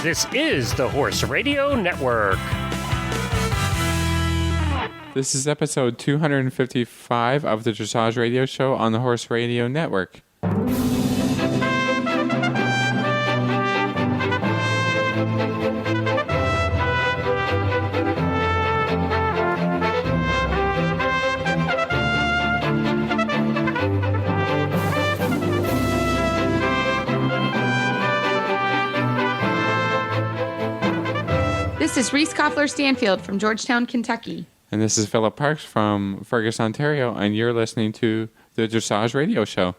This is the Horse Radio Network. This is episode 255 of the Dressage Radio Show on the Horse Radio Network. This is Reese Koffler-Stanfield from Georgetown, Kentucky. And this is Philip Parks from Fergus, Ontario, and you're listening to the Dressage Radio Show.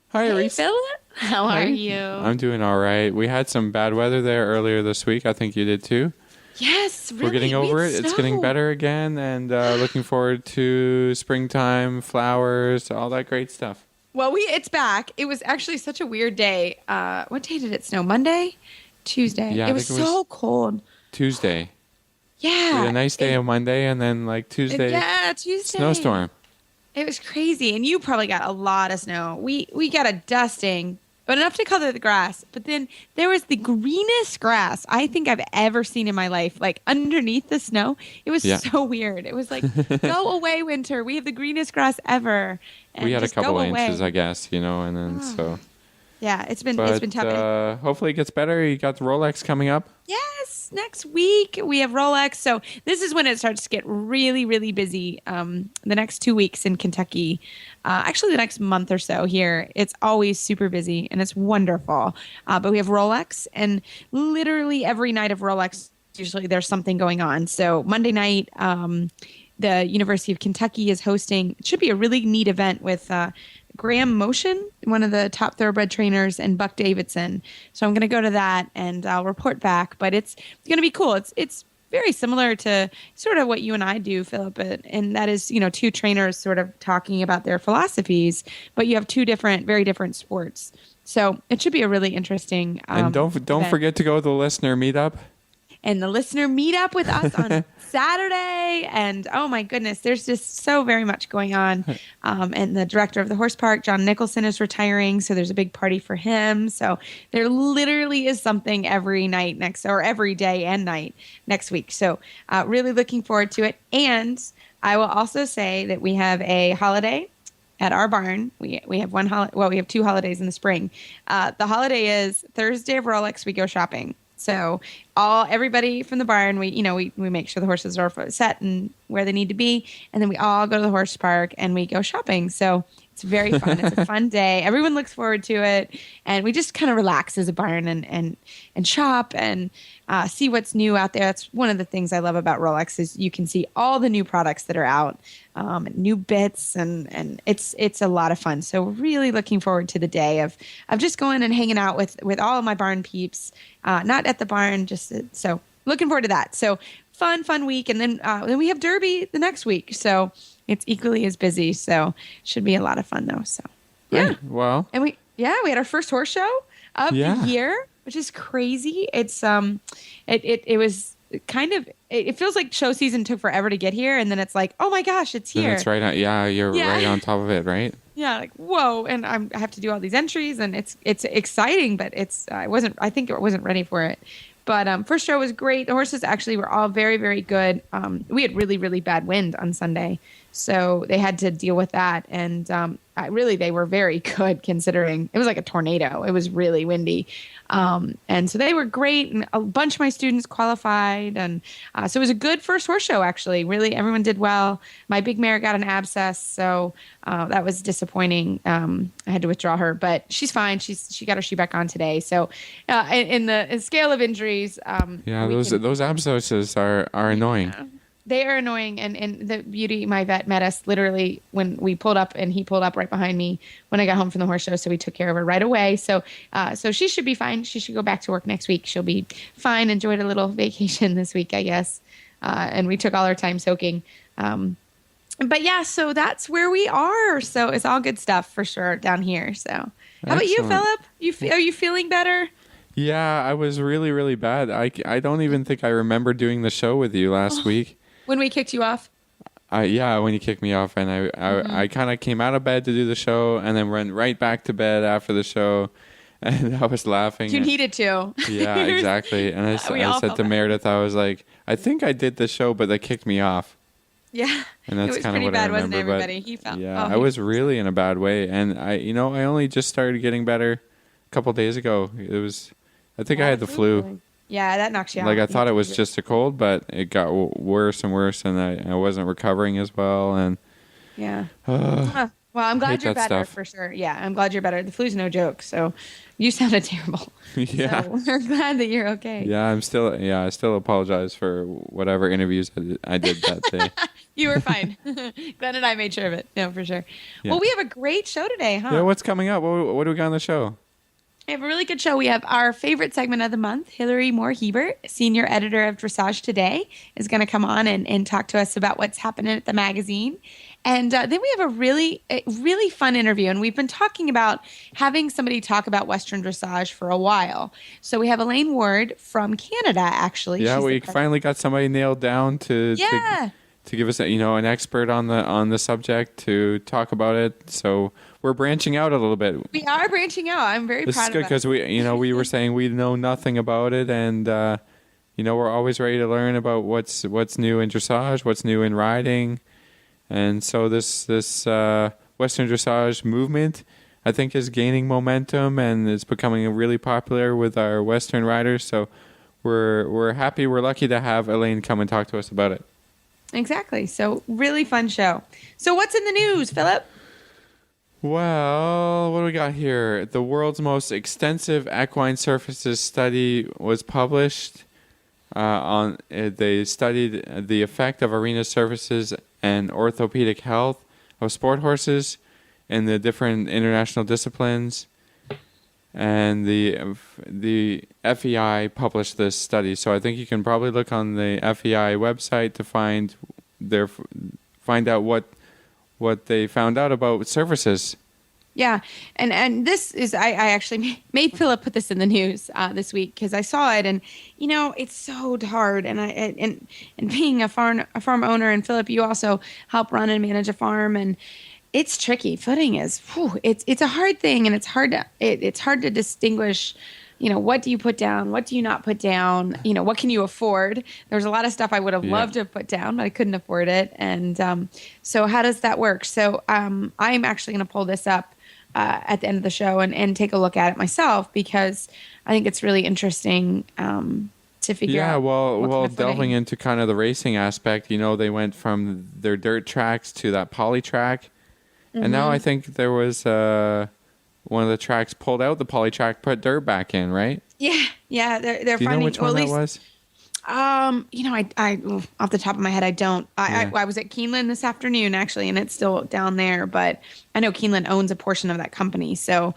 Hi, Hey, Reese. Philip. How are you? I'm doing all right. We had some bad weather there earlier this week. I think you did too. Yes, really. We're getting over it. Snow. It's getting better again, and looking forward to springtime, flowers, all that great stuff. Well, it's back. It was actually such a weird day. What day did it snow? Monday? Tuesday? Yeah, it was so cold. Tuesday. Yeah. We had a nice day on Monday, and then like Tuesday, Tuesday. snowstorm. It was crazy, and you probably got a lot of snow. We got a dusting, but enough to color the grass. But then there was the greenest grass I think I've ever seen in my life, like underneath the snow. It was so weird. It was like, go away, winter. We have the greenest grass ever. And We had a just couple go inches, away. I guess, and then so. Yeah, it's been But tough. hopefully it gets better. You got the Rolex coming up. Yes, next week we have Rolex. So this is when it starts to get really, really busy. The next 2 weeks in Kentucky, actually the next month or so here, it's always super busy and it's wonderful. But we have Rolex, and literally every night of Rolex, usually there's something going on. So Monday night, the University of Kentucky is hosting. It should be a really neat event with Graham Motion, one of the top thoroughbred trainers, and Buck Davidson. So I'm going to go to that and I'll report back. But it's going to be cool. It's very similar to sort of what you and I do, Philip, and that is, two trainers sort of talking about their philosophies, but you have two very different sports. So it should be a really interesting And don't event. forget to go to the listener meetup. And the listener meet up with us on Saturday. And oh my goodness, there's just so very much going on. And the director of the horse park, John Nicholson, is retiring. So there's a big party for him. So there literally is something every day and night next week. So really looking forward to it. And I will also say that we have a holiday at our barn. We have we have 2 holidays in the spring. The holiday is Thursday of Rolex. We go shopping. So everybody from the barn, we make sure the horses are set and where they need to be. And then we all go to the horse park and we go shopping. So it's very fun. It's a fun day. Everyone looks forward to it. And we just kind of relax as a barn and shop and see what's new out there. That's one of the things I love about Rolex is you can see all the new products that are out, new bits, and it's a lot of fun. So really looking forward to the day of just going and hanging out with all of my barn peeps, not at the barn, so looking forward to that. So fun week. And then we have Derby the next week. So it's equally as busy. So should be a lot of fun though. So yeah. Right. Well. And we had our first horse show of the year, which is crazy. It's it was kind of, it feels like show season took forever to get here, and then it's like, oh my gosh, it's here. Then it's right on. Yeah, you're right on top of it, right? Yeah, like whoa, and I have to do all these entries, and it's exciting, but I think it wasn't ready for it. But first show was great. The horses actually were all very, very good. We had really, really bad wind on Sunday, so they had to deal with that. And they were very good considering it was like a tornado. It was really windy. And so they were great. And a bunch of my students qualified. And so it was a good first horse show, actually. Really, everyone did well. My big mare got an abscess, so that was disappointing. I had to withdraw her, but she's fine. She got her shoe back on today. So in the scale of injuries, those abscesses are annoying. They are annoying, and the beauty, my vet met us literally when we pulled up, and he pulled up right behind me when I got home from the horse show, so we took care of her right away. So she should be fine. She should go back to work next week. She'll be fine. Enjoyed a little vacation this week, I guess, and we took all our time soaking. But yeah, so that's where we are. So it's all good stuff for sure down here. So how about you, Philip? Are you feeling better? Yeah, I was really, really bad. I don't even think I remember doing the show with you last week. When we kicked you off? When you kicked me off, and I kind of came out of bed to do the show, and then went right back to bed after the show, And I was laughing. You needed to. Yeah, exactly. And I said to bad. Meredith, I was like, I think I did the show, but they kicked me off. Yeah. And that's it was kind of pretty what bad, I remember. wasn't it, everybody? He felt. Yeah, I was really in a bad way. And I only just started getting better a couple of days ago. I think I had the flu. Yeah, that knocks you out. Like I thought it was just a cold, but it got worse and worse, and I wasn't recovering as well. And yeah. Well, I'm glad you're better for sure. Yeah, I'm glad you're better. The flu's no joke, so you sounded terrible. Yeah, so we're glad that you're okay. Yeah, I still apologize for whatever interviews I did that day. You were fine. Glenn and I made sure of it. No, for sure. Yeah. Well, we have a great show today, huh? Yeah, what's coming up? What do we got on the show? We have a really good show. We have our favorite segment of the month. Hillary Moore-Hebert, senior editor of Dressage Today, is going to come on and talk to us about what's happening at the magazine. And then we have a really fun interview. And we've been talking about having somebody talk about Western dressage for a while. So we have Elaine Ward from Canada, actually. Yeah, we finally got somebody nailed down to give us an expert on the subject to talk about it. So we're branching out a little bit. We are branching out. I'm very proud of that. This is good because we were saying we know nothing about it, and we're always ready to learn about what's new in dressage, what's new in riding. And so this Western dressage movement, I think, is gaining momentum and is becoming really popular with our Western riders. So we're happy, we're lucky to have Elaine come and talk to us about it. Exactly. So really fun show. So what's in the news, Philip? Well, what do we got here? The world's most extensive equine surfaces study was published. They studied the effect of arena surfaces and orthopedic health of sport horses in the different international disciplines. And the FEI published this study, so I think you can probably look on the FEI website to find out what they found out about surfaces. Yeah, and this is I actually made Philip put this in the news this week because I saw it, and it's so hard, and being a farm owner, and Philip, you also help run and manage a farm, and it's tricky. Footing is it's a hard thing, and it's hard to distinguish. What do you put down? What do you not put down? What can you afford? There's a lot of stuff I would have loved to have put down, but I couldn't afford it. And so how does that work? So I'm actually going to pull this up at the end of the show and take a look at it myself because I think it's really interesting to figure out. Yeah, well, delving into kind of the racing aspect, they went from their dirt tracks to that poly track. Mm-hmm. And now I think there was one of the tracks pulled out the poly track, put dirt back in, right? Yeah. They're Do you finding. know which one that was? I off the top of my head, I don't. I was at Keeneland this afternoon actually, and it's still down there. But I know Keeneland owns a portion of that company, so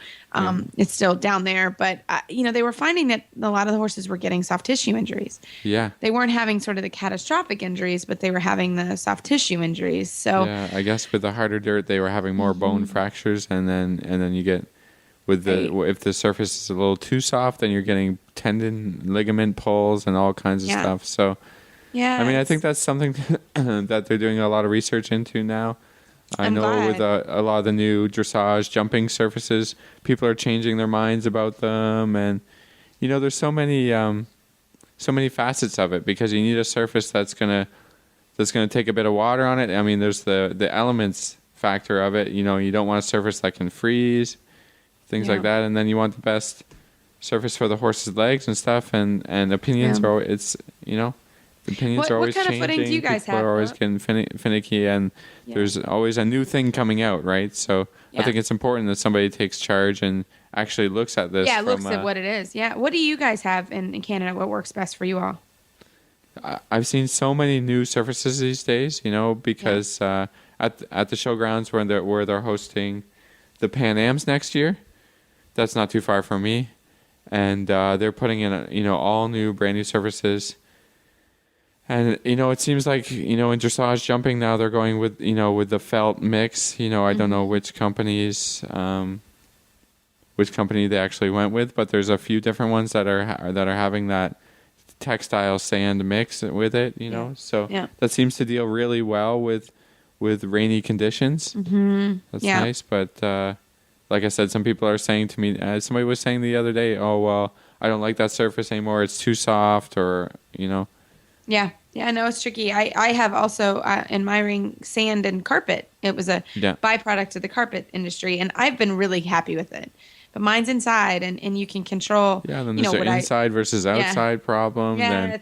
it's still down there. But they were finding that a lot of the horses were getting soft tissue injuries. Yeah, they weren't having sort of the catastrophic injuries, but they were having the soft tissue injuries. So yeah, I guess with the harder dirt, they were having more bone fractures, and then you get. If the surface is a little too soft, then you're getting tendon, ligament pulls, and all kinds of stuff. So, I think that's something that they're doing a lot of research into now. I know glad. With a lot of the new dressage jumping surfaces, people are changing their minds about them, and there's so many facets of it because you need a surface that's gonna take a bit of water on it. I mean, there's the elements factor of it. You don't want a surface that can freeze. Things like that, and then you want the best surface for the horse's legs and stuff. And opinions are always, opinions are always changing. What kind of footing do you guys have? People are always getting finicky, and there's always a new thing coming out, right? So I think it's important that somebody takes charge and actually looks at this. Yeah, looks at what it is. Yeah, what do you guys have in Canada? What works best for you all? I've seen so many new surfaces these days, because at the showgrounds where they're hosting the Pan Ams next year. That's not too far from me, and they're putting in all new, brand new surfaces. And it seems like in dressage jumping now they're going with with the felt mix. I don't know which company they actually went with, but there's a few different ones that are having that textile sand mix with it. So that seems to deal really well with rainy conditions. Mm-hmm. That's nice, but. like I said, some people are saying to me, somebody was saying the other day, oh, well, I don't like that surface anymore. It's too soft, or, Yeah. Yeah, no, it's tricky. I have also in my ring sand and carpet. It was a byproduct of the carpet industry, and I've been really happy with it. But mine's inside, and you can control. Yeah, then there's the inside versus outside problem. Yeah,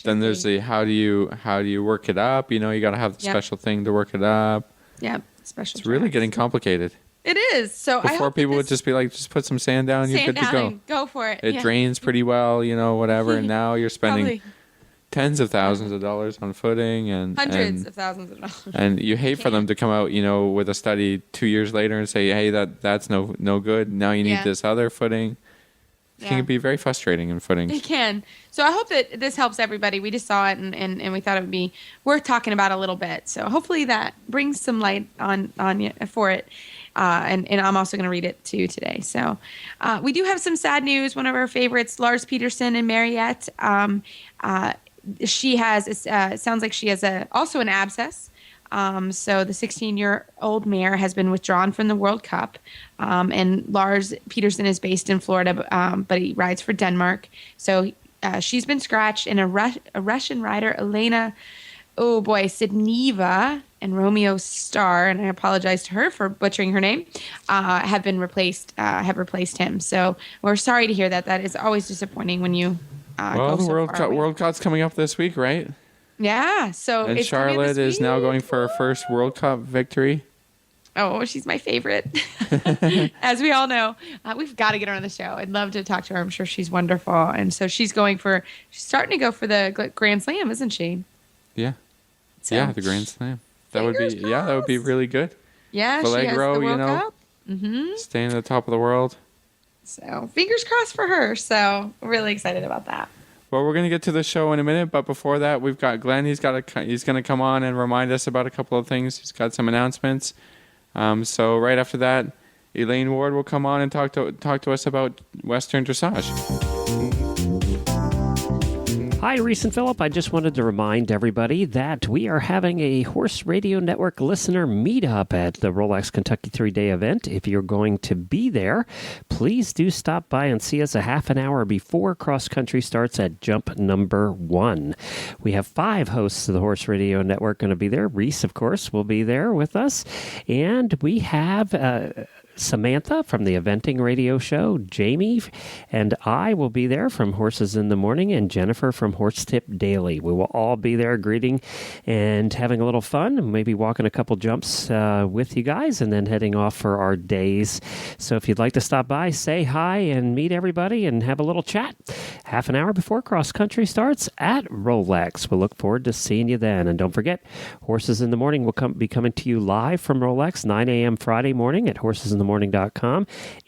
then there's the how do you work it up? You got to have the special thing to work it up. Yeah, special. It's really getting complicated. It is. So before people would just be like, just put some sand down, you're good to go. Go for it. It drains pretty well, whatever. And now you're spending tens of thousands of dollars on footing and hundreds of thousands of dollars. And you hate for them to come out, with a study 2 years later and say, hey, that's no good. Now you need this other footing. It can be very frustrating in footings. It can. So I hope that this helps everybody. We just saw it and we thought it would be worth talking about a little bit. So hopefully that brings some light on you for it. And I'm also going to read it too today. So we do have some sad news. One of our favorites, Lars Peterson and Mariette. She has, it sounds like she has also an abscess. So the 16-year-old mare has been withdrawn from the World Cup. And Lars Peterson is based in Florida, but he rides for Denmark. So she's been scratched, and a Russian rider, Elena, Sidneva and Romeo Star, and I apologize to her for butchering her name, have replaced him. So we're sorry to hear that. That is always disappointing when you go the so World Cup's coming up this week, right? Yeah. So and Charlotte is now going for her first World Cup victory. Oh, she's my favorite. As we all know, we've got to get her on the show. I'd love to talk to her. I'm sure she's wonderful. And so she's starting to go for the Grand Slam, isn't she? Yeah. So, the Grand Slam. That would be really good. Yeah, Vallegro, she has the World Cup. Mm-hmm. Staying at the top of the world. So fingers crossed for her. So we're really excited about that. Well, we're going to get to the show in a minute, but before that, we've got Glenn. He's going to come on and remind us about a couple of things. He's got some announcements. So right after that, Elaine Ward will come on and talk to us about Western Dressage. Hi, Reese and Phillip. I just wanted to remind everybody that we are having a Horse Radio Network listener meetup at the Rolex Kentucky 3-day event. If you're going to be there, please do stop by and see us a half an hour before cross country starts at jump number 1. We have 5 hosts of the Horse Radio Network going to be there. Reese, of course, will be there with us. And we have Samantha from the Eventing Radio Show, Jamie, and I will be there from Horses in the Morning, and Jennifer from Horse Tip Daily. We will all be there greeting and having a little fun, and maybe walking a couple jumps with you guys, and then heading off for our days. So if you'd like to stop by, say hi and meet everybody and have a little chat, half an hour before cross country starts at Rolex. We'll look forward to seeing you then. And don't forget, Horses in the Morning will be coming to you live from Rolex, 9 a.m. Friday morning at horsesinthemorning.com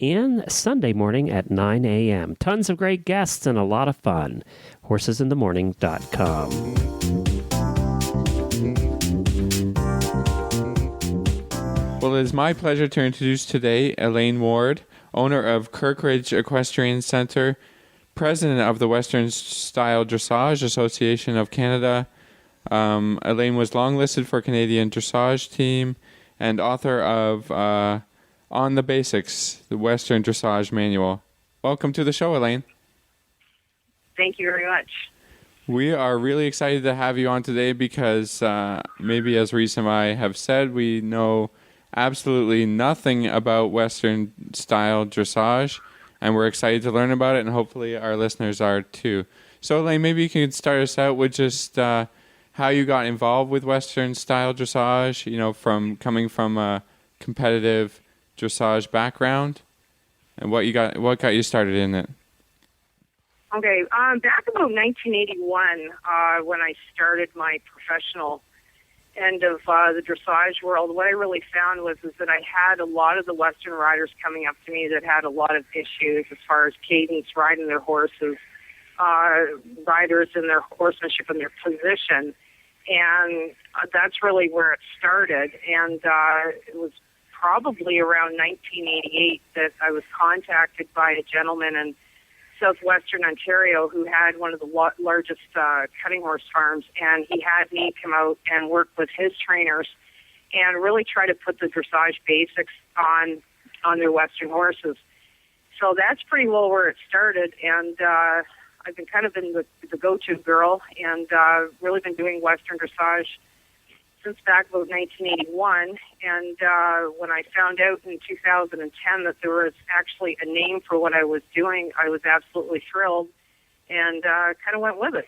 and Sunday morning at 9 a.m. Tons of great guests and a lot of fun. horsesinthemorning.com. Well, it is my pleasure to introduce today Elaine Ward, owner of Kirkridge Equestrian Center, president of the Western Style Dressage Association of Canada. Elaine was longlisted for Canadian Dressage Team and author of On the Basics, the Western Dressage Manual. Welcome to the show, Elaine. Thank you very much. We are really excited to have you on today because maybe as Reese and I have said, we know absolutely nothing about Western style dressage, and we're excited to learn about it, and hopefully our listeners are too. So, Elaine, maybe you can start us out with just how you got involved with Western style dressage, from coming from a competitive dressage background, and what got you started in it. Okay, back about 1981, when I started my professional end of the dressage world, what I really found was that I had a lot of the Western riders coming up to me that had a lot of issues as far as cadence, riding their horses, riders and their horsemanship and their position, and that's really where it started. And it was probably around 1988 that I was contacted by a gentleman in southwestern Ontario who had one of the largest cutting horse farms, and he had me come out and work with his trainers and really try to put the dressage basics on on their Western horses. So that's pretty well where it started, and I've been kind of been the go-to girl, and really been doing Western dressage since back about 1981. And when I found out in 2010 that there was actually a name for what I was doing, I was absolutely thrilled, and kind of went with it.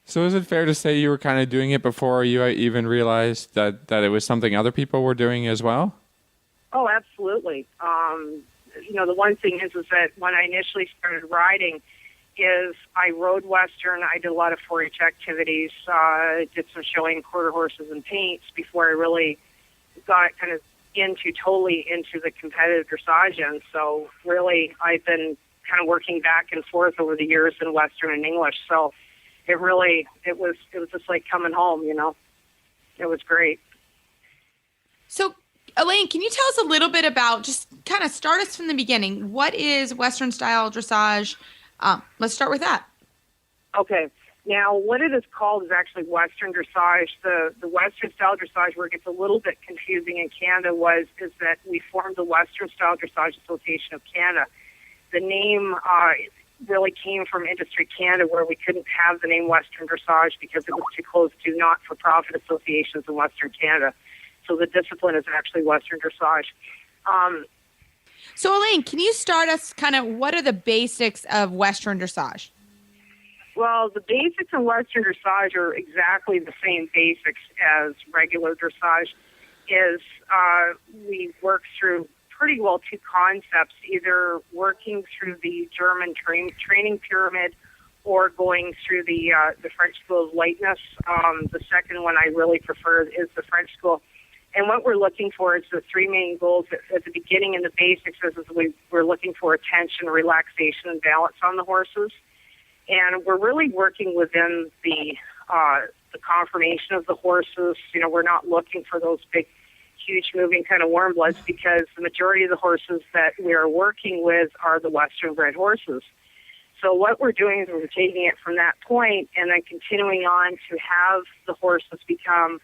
So is it fair to say you were kind of doing it before you even realized that it was something other people were doing as well? Oh, absolutely. The one thing is that when I initially started riding, is I rode Western. I did a lot of 4-H activities, did some showing quarter horses and paints before I really got kind of totally into the competitive dressage end. So really, I've been kind of working back and forth over the years in Western and English. So it was just like coming home, It was great. So, Elaine, can you tell us a little bit about, just kind of start us from the beginning, what is Western style dressage? Let's start with that. Okay. Now, what it is called is actually Western dressage. The Western style dressage, where it gets a little bit confusing in Canada, is that we formed the Western Style Dressage Association of Canada. The name really came from Industry Canada, where we couldn't have the name Western dressage because it was too close to not-for-profit associations in Western Canada. So the discipline is actually Western dressage. So, Elaine, can you start us kind of, what are the basics of Western dressage? Well, the basics in Western dressage are exactly the same basics as regular dressage. We work through pretty well two concepts, either working through the German training pyramid or going through the French School of Lightness. The second one I really prefer is the French School. And what we're looking for is the three main goals at the beginning, and the basics is we're looking for attention, relaxation, and balance on the horses. And we're really working within the conformation of the horses. We're not looking for those big, huge moving kind of warm bloods, because the majority of the horses that we are working with are the Western bred horses. So what we're doing is we're taking it from that point and then continuing on to have the horses become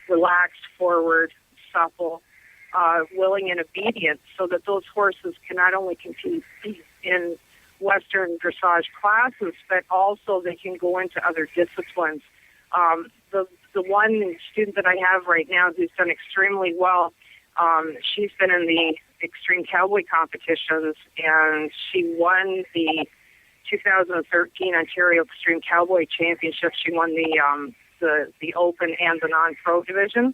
relaxed, forward, supple, willing, and obedient, so that those horses can not only compete in Western dressage classes, but also they can go into other disciplines. The one student that I have right now who's done extremely well, she's been in the Extreme Cowboy competitions, and she won the 2013 Ontario Extreme Cowboy Championship. She won the open and the non-pro division.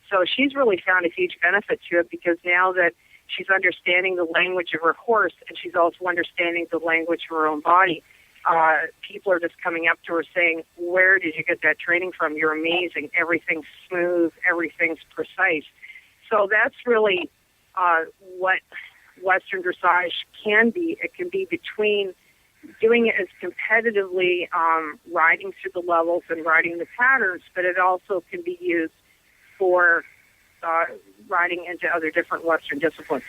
So she's really found a huge benefit to it, because now that she's understanding the language of her horse, and she's also understanding the language of her own body, people are just coming up to her saying, "Where did you get that training from? You're amazing. Everything's smooth. Everything's precise." So that's really what Western dressage can be. It can be between doing it as competitively, riding through the levels and riding the patterns, but it also can be used for riding into other different Western disciplines.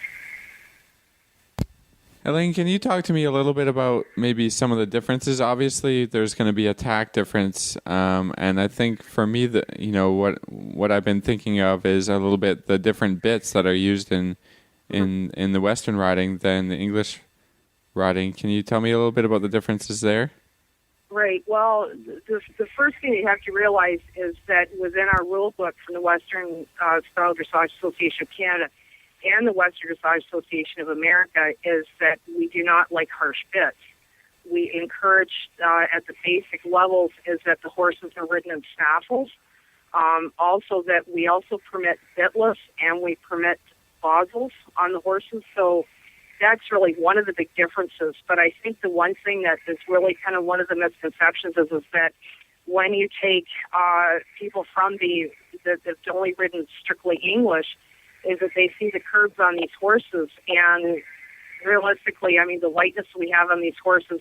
Elaine, can you talk to me a little bit about maybe some of the differences? Obviously, there's going to be a tack difference, and I think for me, what I've been thinking of is a little bit the different bits that are used in the Western riding than the English riding. Can you tell me a little bit about the differences there? Right. Well, the first thing you have to realize is that within our rule book from the Western Style Dressage Association of Canada and the Western Dressage Association of America is that we do not like harsh bits. We encourage, at the basic levels, is that the horses are ridden in snaffles. Also that we also permit bitless, and we permit bozzles on the horses. So that's really one of the big differences. But I think the one thing that is really kind of one of the misconceptions is that when you take people from that's only ridden strictly English, is that they see the curves on these horses, and realistically, I mean, the lightness we have on these horses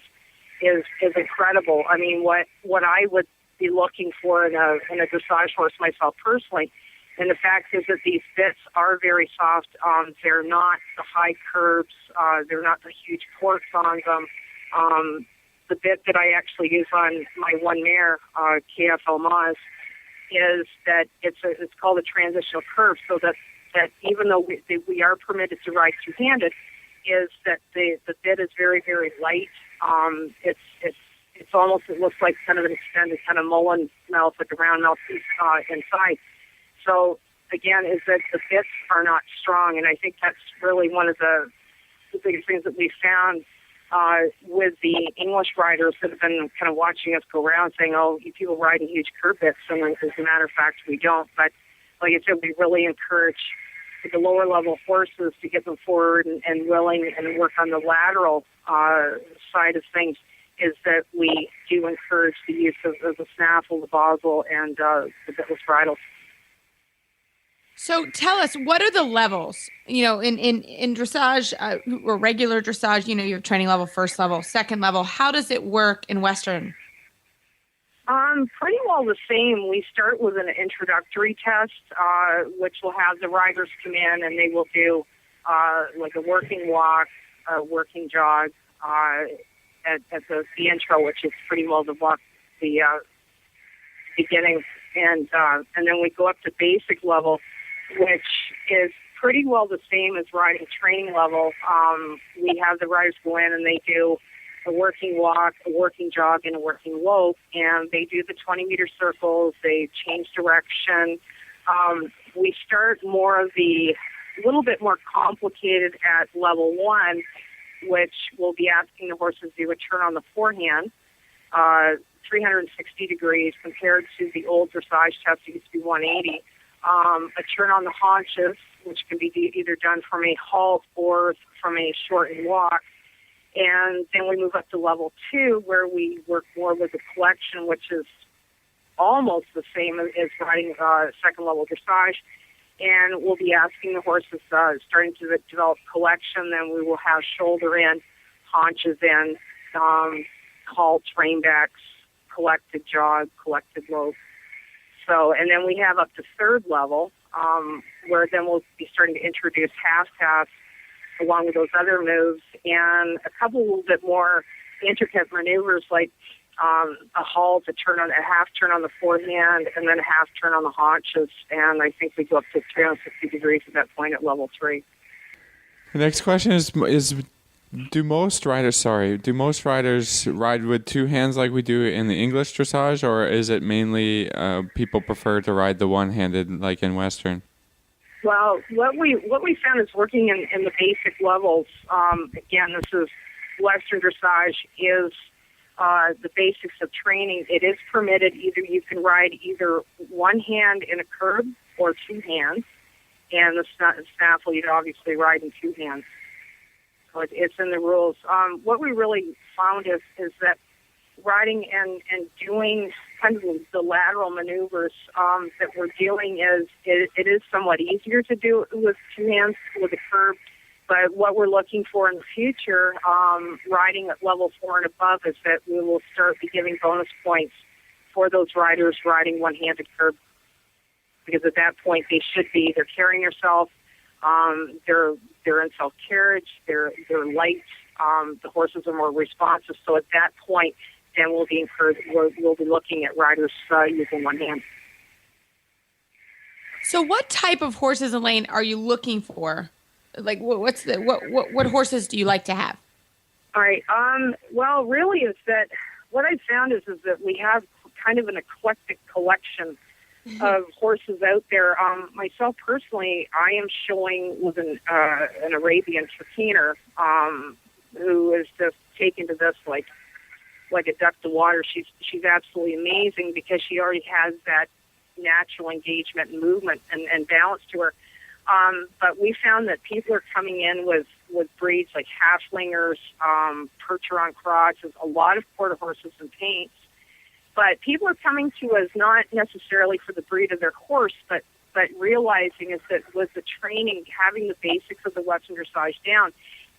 is incredible. I mean, what I would be looking for in a dressage horse myself personally. And the fact is that these bits are very soft. They're not the high curves. They're not the huge forks on them. The bit that I actually use on my one mare, KFL Moz, is that it's called a transitional curve, so that that even though we are permitted to ride two-handed, is that the bit is very, very light. It's almost, it looks like kind of an extended kind of mullen mouth with the round mouth inside. So again, is that the bits are not strong, and I think that's really one of the biggest things that we found with the English riders that have been kind of watching us go around saying, oh, you people ride in huge curb bits, and as a matter of fact, we don't. But like I said, we really encourage the lower level horses to get them forward and willing and work on the lateral side of things, is that we do encourage the use of the snaffle, the boswell, and the bitless bridles. So tell us, what are the levels? You know, in dressage or regular dressage, you know, you have training level, first level, second level. How does it work in Western? Pretty well the same. We start with an introductory test, which will have the riders come in and they will do like a working walk, a working jog at the intro, which is pretty well the walk, the beginning, and then we go up to basic level, which is pretty well the same as riding training level. We have the riders go in and they do a working walk, a working jog, and a working lope, and they do the 20-meter circles. They change direction. We start more of the little bit more complicated at level 1, which will be asking the horses to do a turn on the forehand, 360 degrees compared to the old dressage test. It used to be 180. A turn on the haunches, which can be either done from a halt or from a shortened walk. And then we move up to level 2, where we work more with the collection, which is almost the same as riding second level dressage. And we'll be asking the horses, starting to develop collection, then we will have shoulder in, haunches in, halts, reinbacks, collected jog, collected lope. So, and then we have up to third level, where then we'll be starting to introduce half-taps along with those other moves, and a couple little bit more intricate maneuvers like a halt, a half turn on the forehand, and then a half turn on the haunches. And I think we go up to 360 degrees at that point at level 3. The next question is do most riders ride with two hands like we do in the English dressage, or is it mainly people prefer to ride the one-handed like in Western? Well, what we found is working in the basic levels. Again, this is Western dressage is the basics of training. It is permitted. Either you can ride either one hand in a curb or two hands, and the snaffle you'd obviously ride in two hands. So it's in the rules. What we really found is that riding and doing kind of the lateral maneuvers that we're doing it is somewhat easier to do with two hands with a curb. But what we're looking for in the future, riding at level 4 and above, is that we will start be giving bonus points for those riders riding one-handed curb. Because at that point, they're carrying themselves, they're in self-carriage, they're light, the horses are more responsive. So at that point, then we'll be looking at riders using one hand. So what type of horses, Elaine, are you looking for? Like, what horses do you like to have? All right. Well, really is that what I found is that we have kind of an eclectic collection of horses out there. Myself personally, I am showing with an Arabian Trakehner, who is just taken to this like a duck to water. She's absolutely amazing because she already has that natural engagement and movement and balance to her. But we found that people are coming in with breeds like Halflingers, Percheron crotches, a lot of quarter horses and paints. But people are coming to us not necessarily for the breed of their horse, but realizing is that with the training, having the basics of the Western dressage down,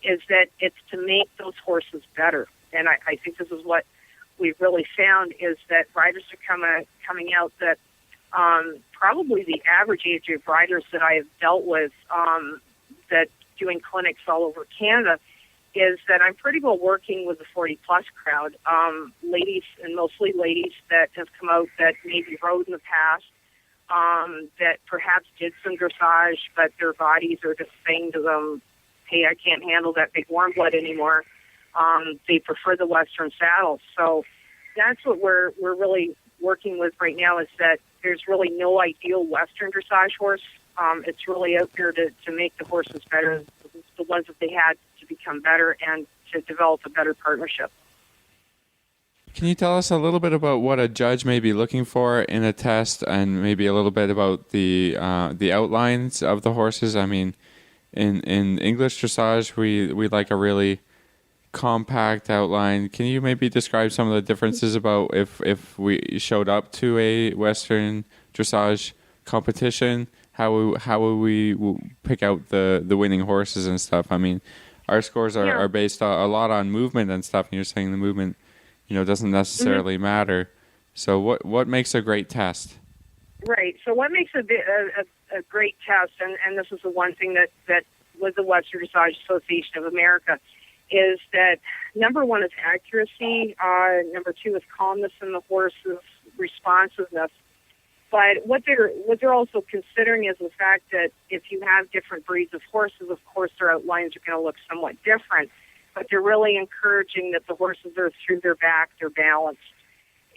is that it's to make those horses better. And I think this is what we've really found is that riders are coming out that probably the average age of riders that I have dealt with that doing clinics all over Canada is that I'm pretty well working with the 40-plus crowd, ladies, and mostly ladies that have come out that maybe rode in the past, that perhaps did some dressage, but their bodies are just saying to them, hey, I can't handle that big warm blood anymore. They prefer the Western saddles. So that's what we're really working with right now, is that there's really no ideal Western dressage horse. It's really out there to make the horses better, the ones that they had to become better and to develop a better partnership. Can you tell us a little bit about what a judge may be looking for in a test, and maybe a little bit about the outlines of the horses? I mean, in English dressage, we like a really compact outline. Can you maybe describe some of the differences about if we showed up to a Western dressage competition? How would we pick out the winning horses and stuff? I mean, our scores are based a lot on movement and stuff, and you're saying the movement, doesn't necessarily matter. So what makes a great test? Right. So what makes a great test, and this is the one thing that with the Western Dressage Association of America, is that number one is accuracy. Number two is calmness in the horse's responsiveness. But what they're also considering is the fact that if you have different breeds of horses, of course their outlines are going to look somewhat different. But they're really encouraging that the horses are through their back, they're balanced,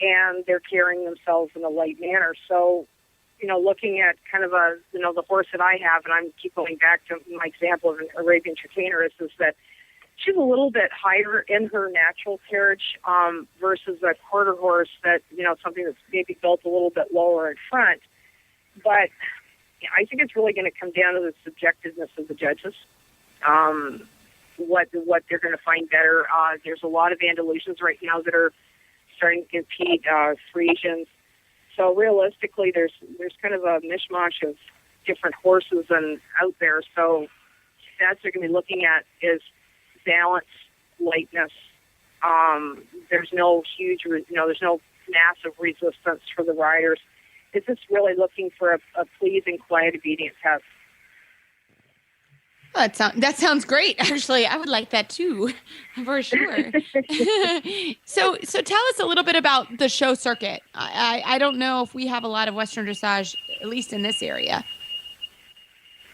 and they're carrying themselves in a light manner. So, looking at kind of the horse that I have, and I keep going back to my example of an Arabian Chicaneress, is that she's a little bit higher in her natural carriage versus a quarter horse that, something that's maybe built a little bit lower in front. But I think it's really going to come down to the subjectiveness of the judges. What they're going to find better. There's a lot of Andalusians right now that are starting to compete, Frisians. So realistically, there's kind of a mishmash of different horses and out there. So that's what they're going to be looking at is balance, lightness. There's no there's no massive resistance for the riders. It's just really looking for a pleasing, quiet, obedient test. Oh, that sounds great. Actually, I would like that too, for sure. So tell us a little bit about the show circuit. I don't know if we have a lot of Western dressage, at least in this area.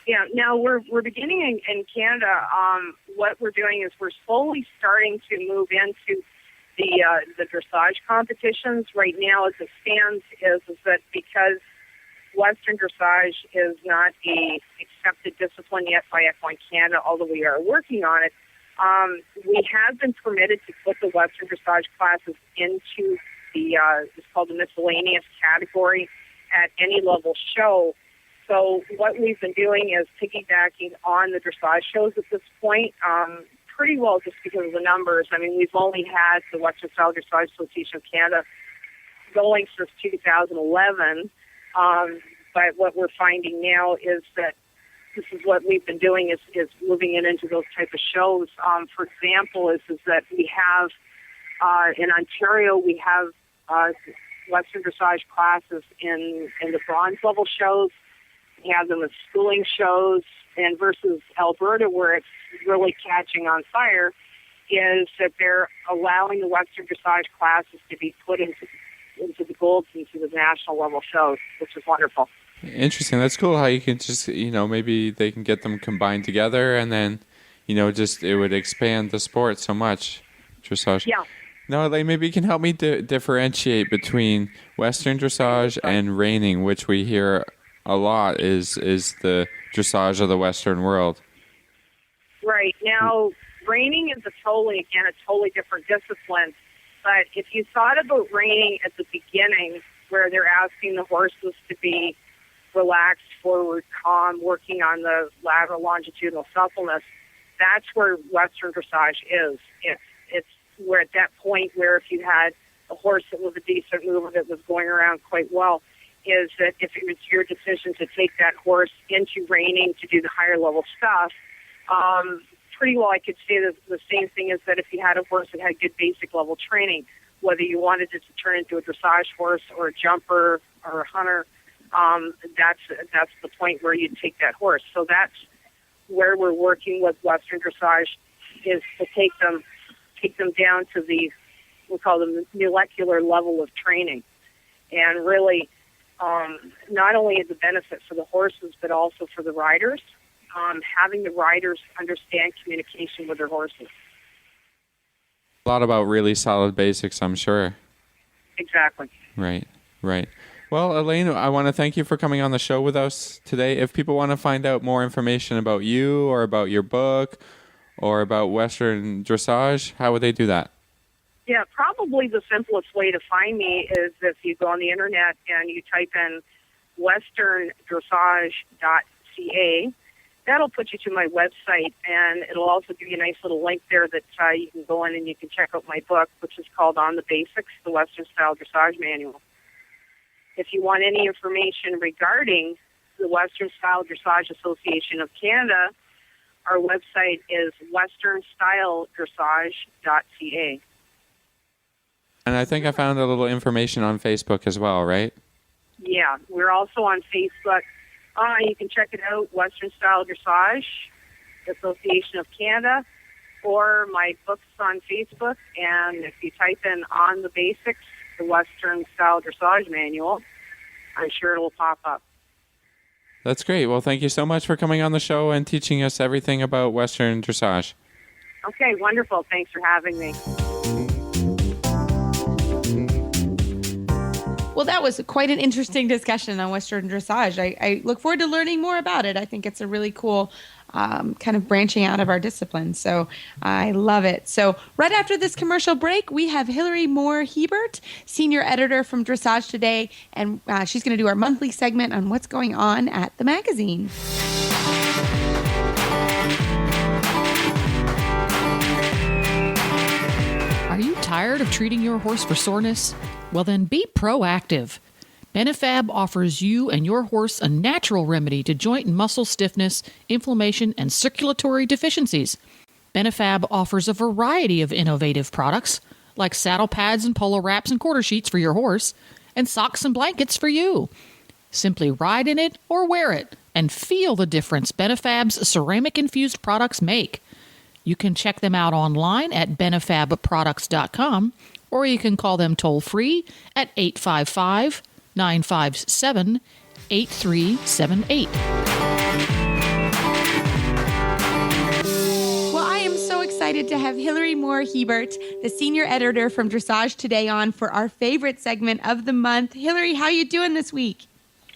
Yeah, now we're beginning in Canada. What we're doing is we're slowly starting to move into the dressage competitions. Right now, as it stands, is that because Western dressage is not a accepted discipline yet by Equine Canada, although we are working on it. We have been permitted to put the Western dressage classes into the it's called the miscellaneous category at any level show. So what we've been doing is piggybacking on the dressage shows at this point, pretty well just because of the numbers. I mean, we've only had the Western Style Dressage Association of Canada going since 2011. But what we're finding now is that this is what we've been doing is moving it into those type of shows. For example, is that we have in Ontario we have Western dressage classes in the bronze level shows. We have them at schooling shows, and versus Alberta where it's really catching on fire, is that they're allowing the Western dressage classes to be put into the golds, into the national level shows, which is wonderful. Interesting. That's cool how you can just, maybe they can get them combined together and then, just it would expand the sport so much. Dressage. Yeah. No, maybe you can help me differentiate between Western dressage and reining, which we hear a lot is the dressage of the Western world. Right. Now, reining is a totally different discipline. But if you thought about reining at the beginning, where they're asking the horses to be relaxed, forward, calm, working on the lateral longitudinal suppleness, that's where Western dressage is. It's where at that point where if you had a horse that was a decent mover that was going around quite well, is that if it was your decision to take that horse into reining to do the higher level stuff, pretty well I could say that the same thing is that if you had a horse that had good basic level training, whether you wanted it to turn into a dressage horse or a jumper or a hunter, that's the point where you'd take that horse. So that's where we're working with Western dressage, is to take them down to the, we call them the molecular level of training, and really not only the benefit for the horses, but also for the riders, having the riders understand communication with their horses. A lot about really solid basics, I'm sure. Exactly. Right. Well, Elaine, I want to thank you for coming on the show with us today. If people want to find out more information about you or about your book or about Western Dressage, how would they do that? Yeah, probably the simplest way to find me is if you go on the internet and you type in westerndressage.ca. That'll put you to my website, and it'll also give you a nice little link there that you can go in and you can check out my book, which is called On the Basics, the Western Style Dressage Manual. If you want any information regarding the Western Style Dressage Association of Canada, our website is westernstyledressage.ca. And I think I found a little information on Facebook as well, right? Yeah, we're also on Facebook. You can check it out, Western Style Dressage Association of Canada, or my book's on Facebook. And if you type in On the Basics, the Western Style Dressage Manual, I'm sure it will pop up. That's great. Well, thank you so much for coming on the show and teaching us everything about Western Dressage. Okay, wonderful. Thanks for having me. Well, that was quite an interesting discussion on Western Dressage. I look forward to learning more about it. I think it's a really cool kind of branching out of our discipline. So I love it. So right after this commercial break, we have Hillary Moore Hebert, senior editor from Dressage Today, and she's going to do our monthly segment on what's going on at the magazine. Are you tired of treating your horse for soreness? Well, then be proactive. Benefab offers you and your horse a natural remedy to joint and muscle stiffness, inflammation, and circulatory deficiencies. Benefab offers a variety of innovative products, like saddle pads and polo wraps and quarter sheets for your horse, and socks and blankets for you. Simply ride in it or wear it, and feel the difference Benefab's ceramic-infused products make. You can check them out online at benefabproducts.com, or you can call them toll-free at 855-957-8378. Well, I am so excited to have Hillary Moore Hebert, the senior editor from Dressage Today, on for our favorite segment of the month. Hillary, how are you doing this week?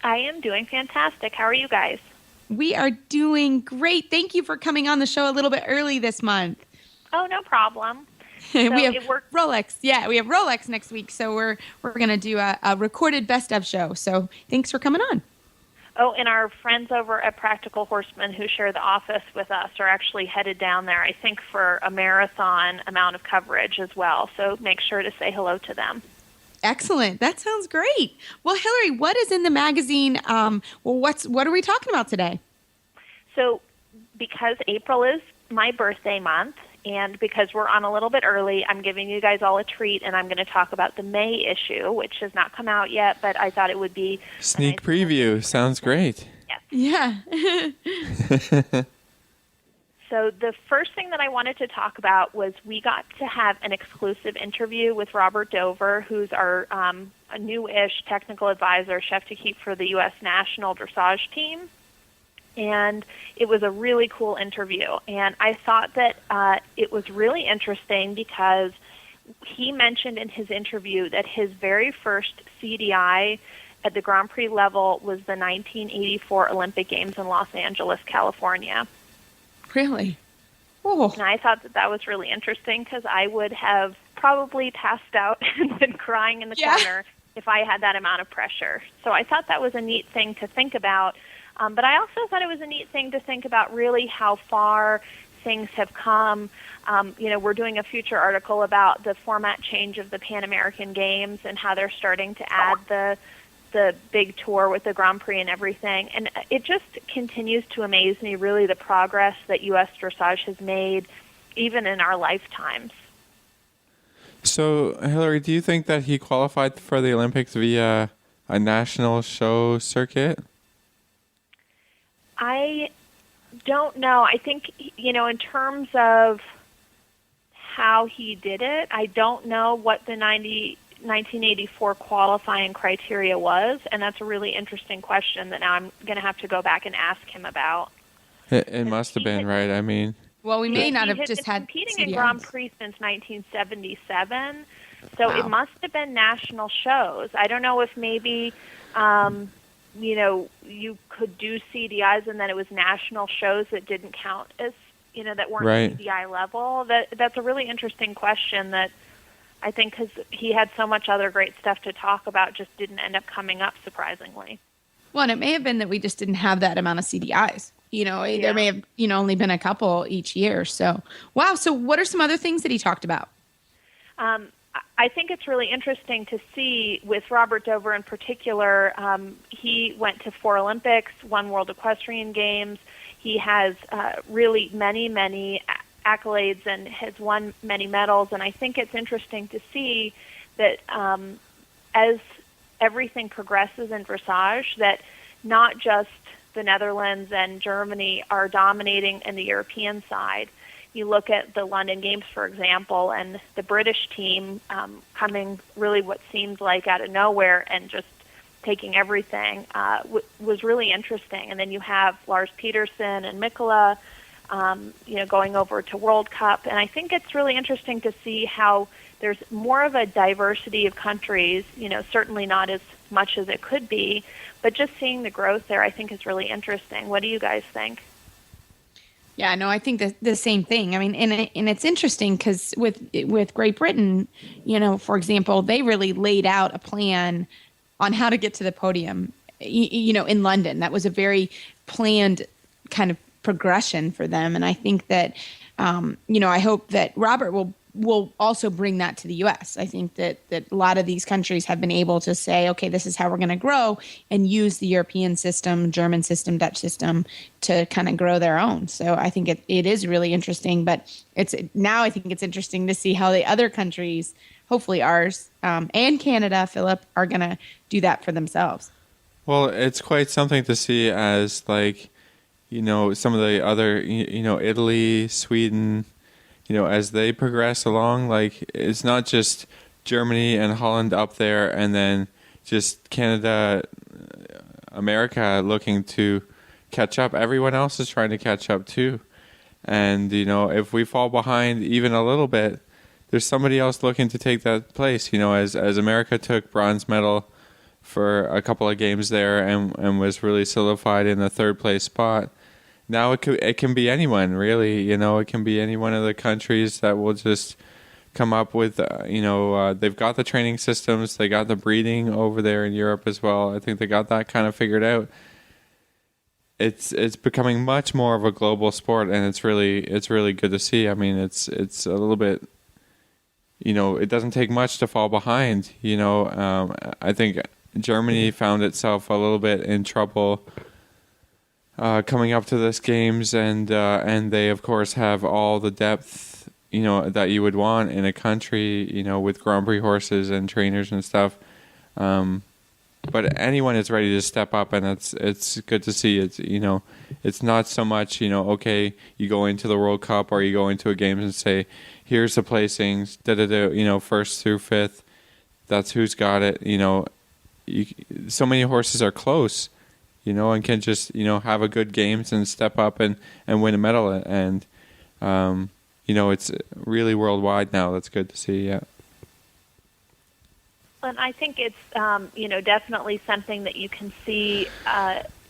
I am doing fantastic. How are you guys? We are doing great. Thank you for coming on the show a little bit early this month. Oh, no problem. We have Rolex. Yeah, we have Rolex next week, so we're going to do a recorded best of show. So thanks for coming on. Oh, and our friends over at Practical Horsemen who share the office with us are actually headed down there, I think, for a marathon amount of coverage as well. So make sure to say hello to them. Excellent. That sounds great. Well, Hillary, what is in the magazine? What are we talking about today? So because April is my birthday month, and because we're on a little bit early, I'm giving you guys all a treat, and I'm going to talk about the May issue, which has not come out yet, but I thought it would be sneak preview. Sounds great. Yes. Yeah. So the first thing that I wanted to talk about was we got to have an exclusive interview with Robert Dover, who's our a new-ish technical advisor, chef to keep for the U.S. national dressage team. And it was a really cool interview. And I thought that it was really interesting because he mentioned in his interview that his very first CDI at the Grand Prix level was the 1984 Olympic Games in Los Angeles, California. Really? Oh. And I thought that that was really interesting because I would have probably passed out and been crying in the corner if I had that amount of pressure. So I thought that was a neat thing to think about. But I also thought it was a neat thing to think about really how far things have come. We're doing a future article about the format change of the Pan American Games and how they're starting to add the big tour with the Grand Prix and everything. And it just continues to amaze me, really, the progress that U.S. Dressage has made, even in our lifetimes. So, Hillary, do you think that he qualified for the Olympics via a national show circuit? I don't know. I think, in terms of how he did it, I don't know what the 1984 qualifying criteria was, and that's a really interesting question that now I'm going to have to go back and ask him about. It must have been, right? I mean, well, we may not have been just had competing CDIs. in Grand Prix since 1977, so Wow. it must have been national shows. I don't know if maybe, you could do CDIs and then it was national shows that didn't count as, that weren't Right. CDI level. That's a really interesting question that I think because he had so much other great stuff to talk about just didn't end up coming up, surprisingly. Well, and it may have been that we just didn't have that amount of CDIs. There may have, only been a couple each year. So, wow. So what are some other things that he talked about? I think it's really interesting to see with Robert Dover in particular. He went to 4 Olympics, 1 World Equestrian Games. He has really many accolades and has won many medals. And I think it's interesting to see that as everything progresses in dressage, that not just the Netherlands and Germany are dominating in the European side. You look at the London Games, for example, and the British team coming really what seemed like out of nowhere and just taking everything was really interesting. And then you have Lars Petersen and Mikkola, going over to World Cup. And I think it's really interesting to see how there's more of a diversity of countries, certainly not as much as it could be, but just seeing the growth there I think is really interesting. What do you guys think? Yeah, no, I think the same thing. I mean, and it's interesting because with Great Britain, for example, they really laid out a plan on how to get to the podium, in London. That was a very planned kind of progression for them. And I think that, I hope that Robert will also bring that to the U.S. I think that a lot of these countries have been able to say, okay, this is how we're going to grow, and use the European system, German system, Dutch system to kind of grow their own. So I think it is really interesting, but I think it's interesting to see how the other countries, hopefully ours and Canada, Philip, are going to do that for themselves. Well, it's quite something to see as some of the other, Italy, Sweden, as they progress along, it's not just Germany and Holland up there and then just Canada, America looking to catch up. Everyone else is trying to catch up too. And, if we fall behind even a little bit, there's somebody else looking to take that place. As America took bronze medal for a couple of games there and was really solidified in the 3rd place spot. Now it can be anyone, really. It can be any one of the countries that will just come up with, they've got the training systems, they got the breeding over there in Europe as well. I think they got that kind of figured out. It's becoming much more of a global sport, and it's really good to see. I mean, it's a little bit, it doesn't take much to fall behind. I think Germany found itself a little bit in trouble coming up to this games, and they of course have all the depth that you would want in a country with Grand Prix horses and trainers and stuff. But anyone is ready to step up, and it's good to see. It's not so much okay, you go into the World Cup or you go into a games and say, here's the placings, first through fifth, that's who's got it. So many horses are close. And can just, have a good games and step up and win a medal. And, it's really worldwide now. That's good to see, yeah. And I think it's, definitely something that you can see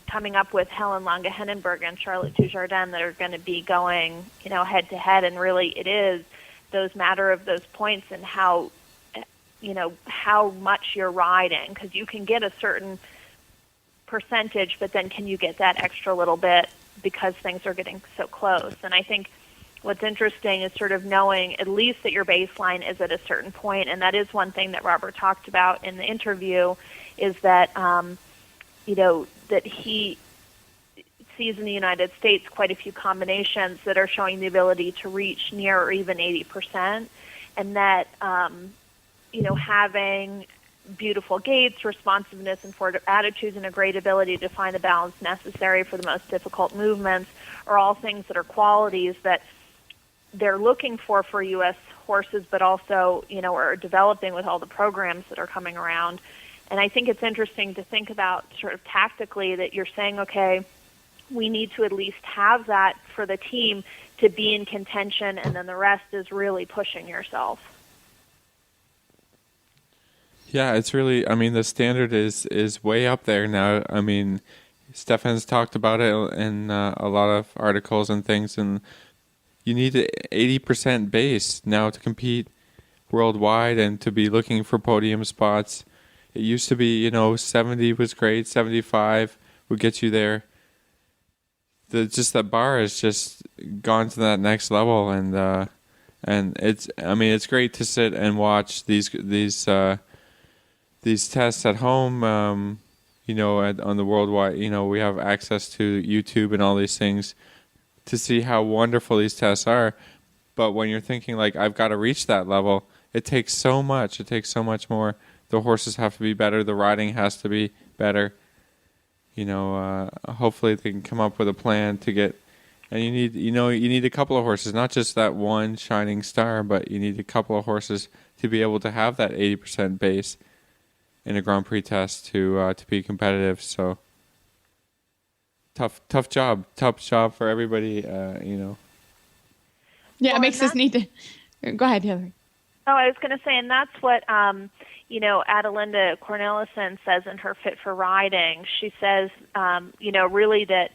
coming up with Helen Lange-Hennenberg and Charlotte Dujardin that are going to be going, head-to-head. And really it is those matter of those points and how, how much you're riding. Because you can get a certain percentage, but then can you get that extra little bit because things are getting so close? And I think what's interesting is sort of knowing at least that your baseline is at a certain point, and that is one thing that Robert talked about in the interview, is that that he sees in the United States quite a few combinations that are showing the ability to reach near or even 80%, and that having beautiful gaits, responsiveness, and forward attitudes, and a great ability to find the balance necessary for the most difficult movements are all things that are qualities that they're looking for U.S. horses, but also, are developing with all the programs that are coming around. And I think it's interesting to think about sort of tactically that you're saying, okay, we need to at least have that for the team to be in contention, and then the rest is really pushing yourself. Yeah, it's really, the standard is way up there now. Stefan's talked about it in a lot of articles and things, and you need an 80% base now to compete worldwide and to be looking for podium spots. It used to be, 70 was great, 75 would get you there. That bar has just gone to that next level, and it's great to sit and watch these tests at home. On the worldwide, we have access to YouTube and all these things to see how wonderful these tests are. But when you're thinking like, I've got to reach that level, it takes so much. It takes so much more. The horses have to be better. The riding has to be better. Hopefully they can come up with a plan to get. And you need a couple of horses, not just that one shining star, but you need a couple of horses to be able to have that 80% base in a Grand Prix test to be competitive. So tough job for everybody. Yeah, it makes us need to. Go ahead, Hillary. Oh, I was going to say, and that's what Adelinda Cornelissen says in her Fit for Riding. She says, really that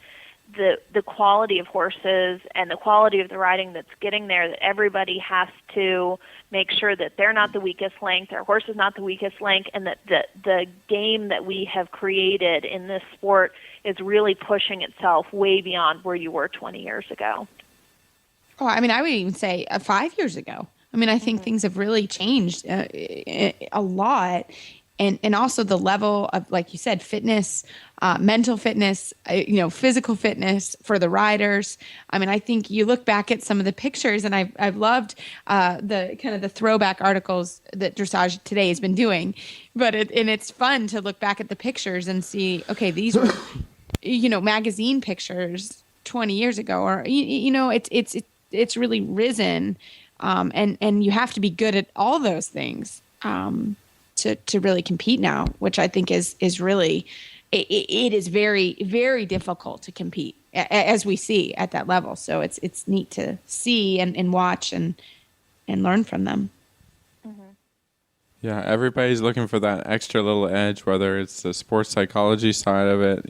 the quality of horses and the quality of the riding that's getting there, that everybody has to make sure that they're not the weakest link, their horse is not the weakest link, and that the game that we have created in this sport is really pushing itself way beyond where you were 20 years ago. Oh, I would even say 5 years ago. I think things have really changed a lot. And also the level of, like you said, fitness, mental fitness, physical fitness for the riders. I think you look back at some of the pictures, and I've loved the kind of the throwback articles that Dressage Today has been doing. But it's fun to look back at the pictures and see, okay, these were, magazine pictures 20 years ago, or it's really risen. And you have to be good at all those things to really compete now, which I think is really, it is very, very difficult to compete as we see at that level. So it's neat to see and watch and learn from them. Mm-hmm. Yeah, everybody's looking for that extra little edge, whether it's the sports psychology side of it,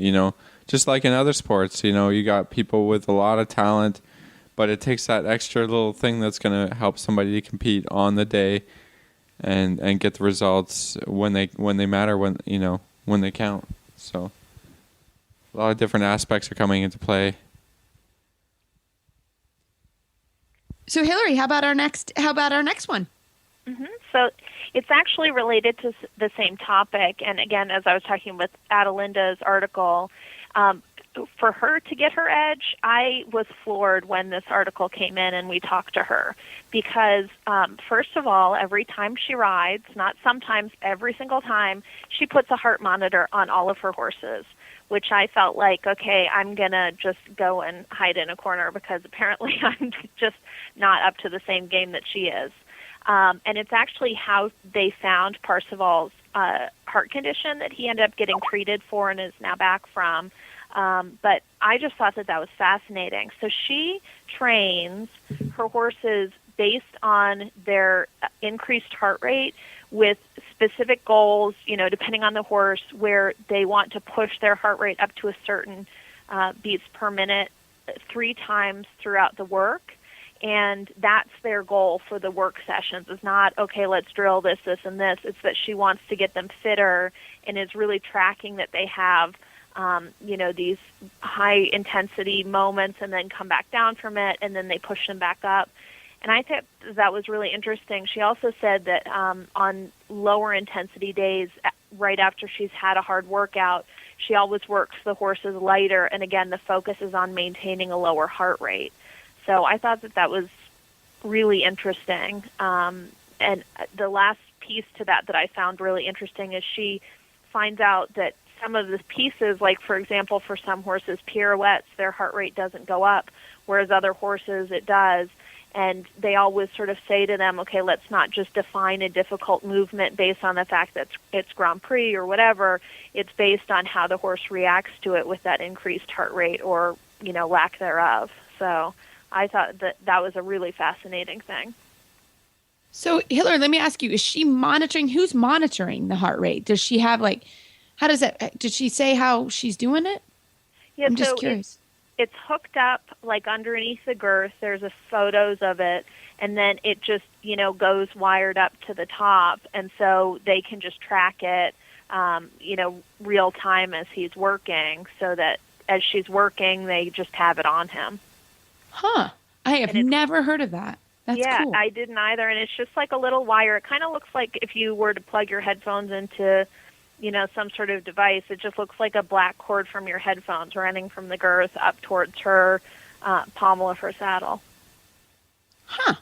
just like in other sports, you got people with a lot of talent, but it takes that extra little thing that's going to help somebody to compete on the day and get the results when they matter, when they count. So a lot of different aspects are coming into play. So Hillary, how about our next one? Mm-hmm. So it's actually related to the same topic. And again, as I was talking with Adelinda's article, for her to get her edge, I was floored when this article came in and we talked to her because, first of all, every time she rides, not sometimes, every single time, she puts a heart monitor on all of her horses, which I felt like, okay, I'm going to just go and hide in a corner because apparently I'm just not up to the same game that she is. And it's actually how they found Parseval's heart condition that he ended up getting treated for and is now back from. But I just thought that was fascinating. So she trains her horses based on their increased heart rate with specific goals, depending on the horse, where they want to push their heart rate up to a certain beats per minute 3 times throughout the work. And that's their goal for the work sessions. It's not, okay, let's drill this, and this. It's that she wants to get them fitter and is really tracking that they have these high-intensity moments and then come back down from it, and then they push them back up. And I thought that was really interesting. She also said that on lower-intensity days, right after she's had a hard workout, she always works the horses lighter, and again, the focus is on maintaining a lower heart rate. So I thought that was really interesting. And the last piece to that I found really interesting is she finds out that some of the pieces, like, for example, for some horses, pirouettes, their heart rate doesn't go up, whereas other horses it does. And they always sort of say to them, okay, let's not just define a difficult movement based on the fact that it's Grand Prix or whatever. It's based on how the horse reacts to it with that increased heart rate or, lack thereof. So I thought that was a really fascinating thing. So, Hillary, let me ask you, is she monitoring? Who's monitoring the heart rate? Does she have how does that, did she say how she's doing it? Yeah, I'm just curious. It's hooked up underneath the girth. There's photos of it, and then it just goes wired up to the top, and so they can just track it, real time as he's working, so that as she's working, they just have it on him. Huh? I have never heard of that. That's cool. I didn't either, and it's just like a little wire. It kind of looks like if you were to plug your headphones into some sort of device. It just looks like a black cord from your headphones running from the girth up towards her pommel of her saddle. Huh.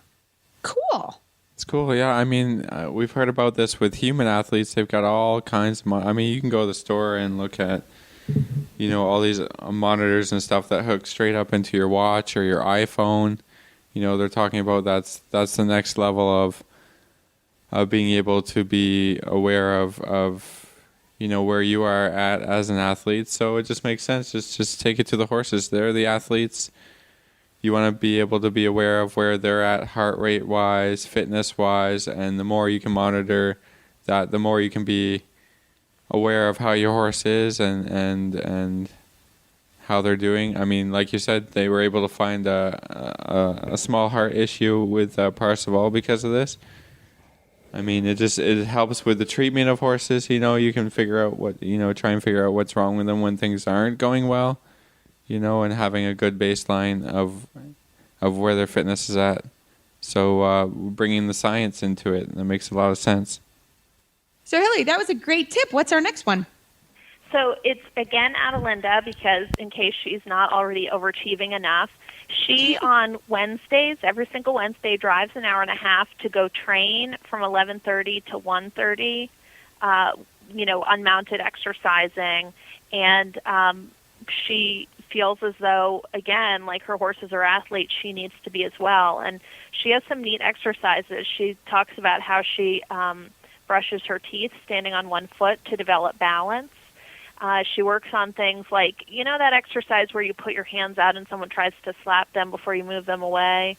Cool. It's cool, yeah. I mean, we've heard about this with human athletes. They've got all kinds of you can go to the store and look at, all these monitors and stuff that hook straight up into your watch or your iPhone. They're talking about that's the next level of being able to be aware of where you are at as an athlete. So it just makes sense. Just take it to the horses. They're the athletes. You want to be able to be aware of where they're at heart rate wise, fitness wise, and the more you can monitor that, the more you can be aware of how your horse is and how they're doing. I mean, like you said, they were able to find a small heart issue with Parseval because of this. I mean, it helps with the treatment of horses. You can figure out try and figure out what's wrong with them when things aren't going well, and having a good baseline of where their fitness is at. So bringing the science into it, that makes a lot of sense. So, Hilly, that was a great tip. What's our next one? So it's, again, Adelinda, because in case she's not already overachieving enough, she on Wednesdays, every single Wednesday, drives an hour and a half to go train from 11:30 to 1:30, unmounted exercising. And she feels as though, again, like her horses are athletes, she needs to be as well. And she has some neat exercises. She talks about how she brushes her teeth standing on one foot to develop balance. She works on things like, that exercise where you put your hands out and someone tries to slap them before you move them away.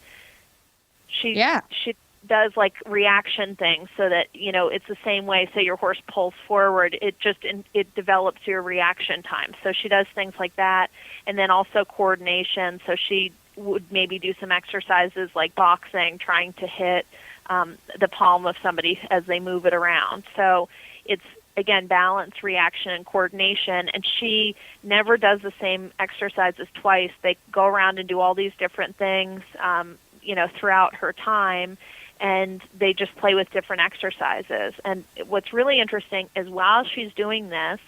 She does reaction things so that, it's the same way. Say your horse pulls forward, it develops your reaction time. So she does things like that. And then also coordination. So she would maybe do some exercises like boxing, trying to hit the palm of somebody as they move it around. So it's, again, balance, reaction, and coordination. And she never does the same exercises twice. They go around and do all these different things, throughout her time, and they just play with different exercises. And what's really interesting is while she's doing this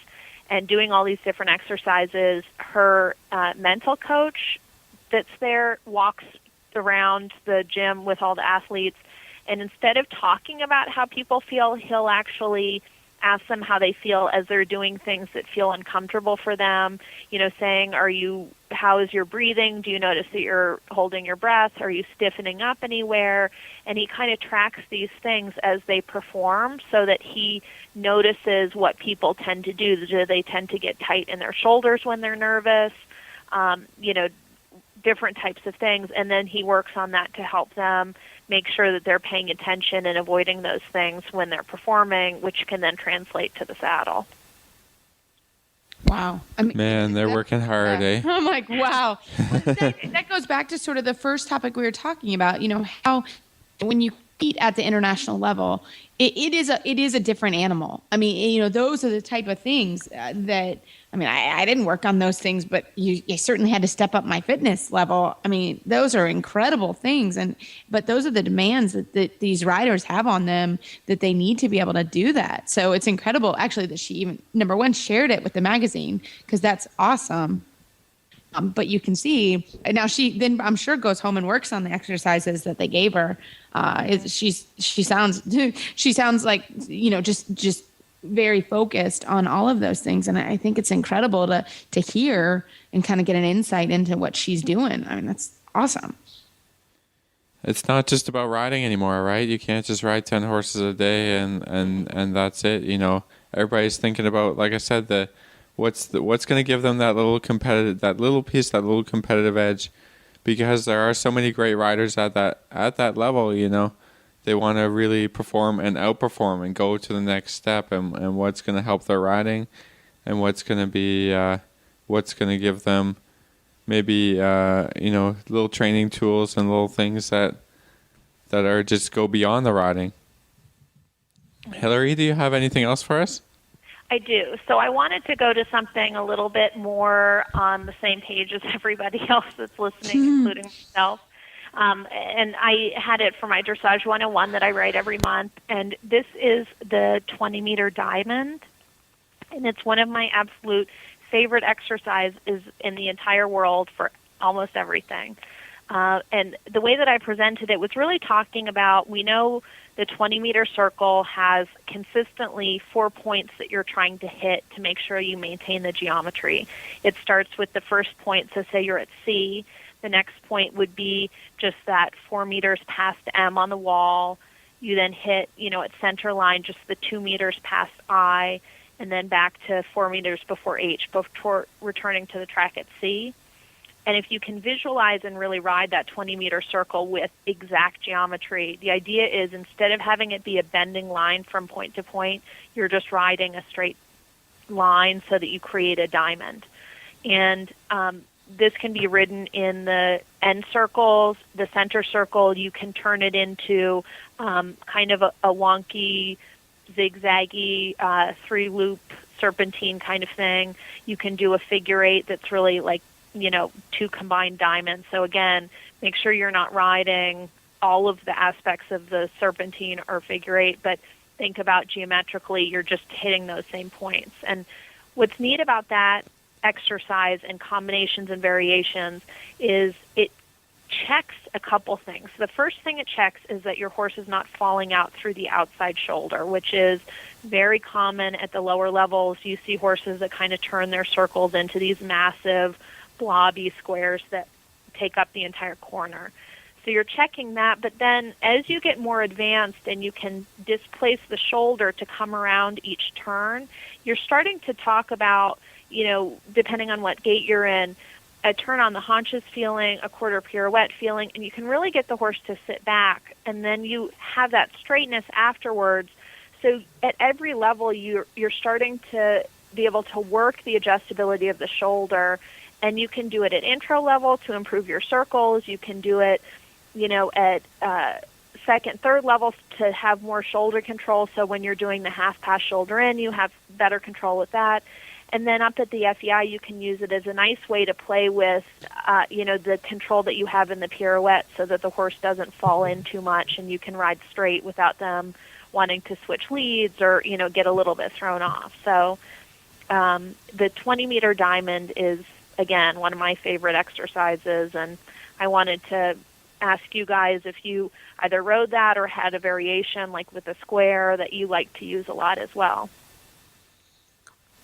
and doing all these different exercises, her mental coach that's there walks around the gym with all the athletes, and instead of talking about how people feel, he'll actually ask them how they feel as they're doing things that feel uncomfortable for them, saying, how is your breathing? Do you notice that you're holding your breath? Are you stiffening up anywhere? And he kind of tracks these things as they perform so that he notices what people tend to do. Do they tend to get tight in their shoulders when they're nervous? Different types of things. And then he works on that to help them make sure that they're paying attention and avoiding those things when they're performing, which can then translate to the saddle. Wow. Man, they're working hard, eh? I'm like, wow. That goes back to sort of the first topic we were talking about, how when you compete at the international level, it is a different animal. I mean, those are the type of things that, I didn't work on those things, but you certainly had to step up my fitness level. I mean, those are incredible things. But those are the demands that these riders have on them, that they need to be able to do that. So it's incredible, actually, that she even, number one, shared it with the magazine, because that's awesome. But you can see now she then, I'm sure, goes home and works on the exercises that they gave her. She sounds like, just very focused on all of those things. And I think it's incredible to hear and kind of get an insight into what she's doing. I mean, that's awesome. it's not just about riding anymore, right? You can't just ride 10 horses a day and that's it. You know, everybody's thinking about, like I said, what's going to give them that little competitive edge, because there are so many great riders at that level. You know, they want to really perform and outperform and go to the next step, and what's going to help their riding, and what's going to give them maybe little training tools and little things that are just go beyond the riding. Hillary, do you have anything else for us? I do. So I wanted to go to something a little bit more on the same page as everybody else that's listening, including myself. And I had it for my Dressage 101 that I write every month, and this is the 20-meter diamond, and it's one of my absolute favorite exercises in the entire world for almost everything. And the way that I presented it was really talking about, we know the 20-meter circle has consistently 4 points that you're trying to hit to make sure you maintain the geometry. It starts with the first point, so say you're at C. The next point would be just that 4 meters past M on the wall. You then hit, at center line, just the 2 meters past I, and then back to 4 meters before H, before returning to the track at C. And if you can visualize and really ride that 20-meter circle with exact geometry, the idea is instead of having it be a bending line from point to point, you're just riding a straight line so that you create a diamond. And this can be ridden in the end circles, the center circle. You can turn it into kind of a wonky, zigzaggy, 3-loop serpentine kind of thing. You can do a figure eight that's really like, 2 combined diamonds. So again, make sure you're not riding all of the aspects of the serpentine or figure eight, but think about geometrically, you're just hitting those same points. And what's neat about that exercise and combinations and variations is it checks a couple things. The first thing it checks is that your horse is not falling out through the outside shoulder, which is very common at the lower levels. You see horses that kind of turn their circles into these massive blobby squares that take up the entire corner. So you're checking that, but then as you get more advanced and you can displace the shoulder to come around each turn, you're starting to talk about, depending on what gait you're in, a turn on the haunches feeling, a quarter pirouette feeling, and you can really get the horse to sit back, and then you have that straightness afterwards. So at every level, you're starting to be able to work the adjustability of the shoulder. And you can do it at intro level to improve your circles. You can do it, at second, third levels to have more shoulder control. So when you're doing the half pass shoulder in, you have better control with that. And then up at the FEI, you can use it as a nice way to play with, the control that you have in the pirouette so that the horse doesn't fall in too much and you can ride straight without them wanting to switch leads or, get a little bit thrown off. So the 20-meter diamond is, again, one of my favorite exercises, and I wanted to ask you guys if you either rode that or had a variation like with a square that you like to use a lot as well.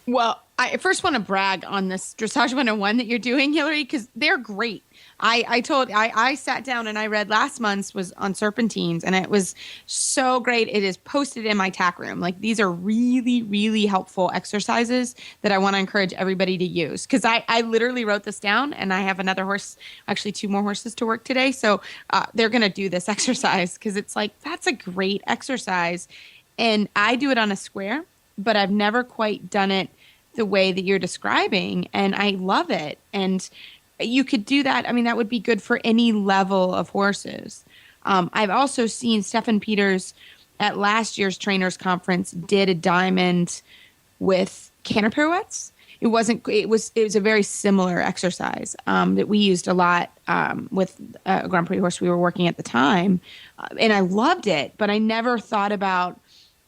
Well, I first want to brag on this Dressage 101 that you're doing, Hillary, because they're great. I sat down and I read last month's was on serpentines, and it was so great. It is posted in my tack room. Like, these are really, really helpful exercises that I want to encourage everybody to use, because I literally wrote this down, and I have another horse, actually 2 more horses to work today. So they're going to do this exercise because it's like, that's a great exercise. And I do it on a square, but I've never quite done it the way that you're describing, and I love it. And you could do that. I mean, that would be good for any level of horses. I've also seen Stefan Peters at last year's trainers conference did a diamond with canter pirouettes. It was a very similar exercise that we used a lot with a Grand Prix horse we were working at the time, and I loved it. But I never thought about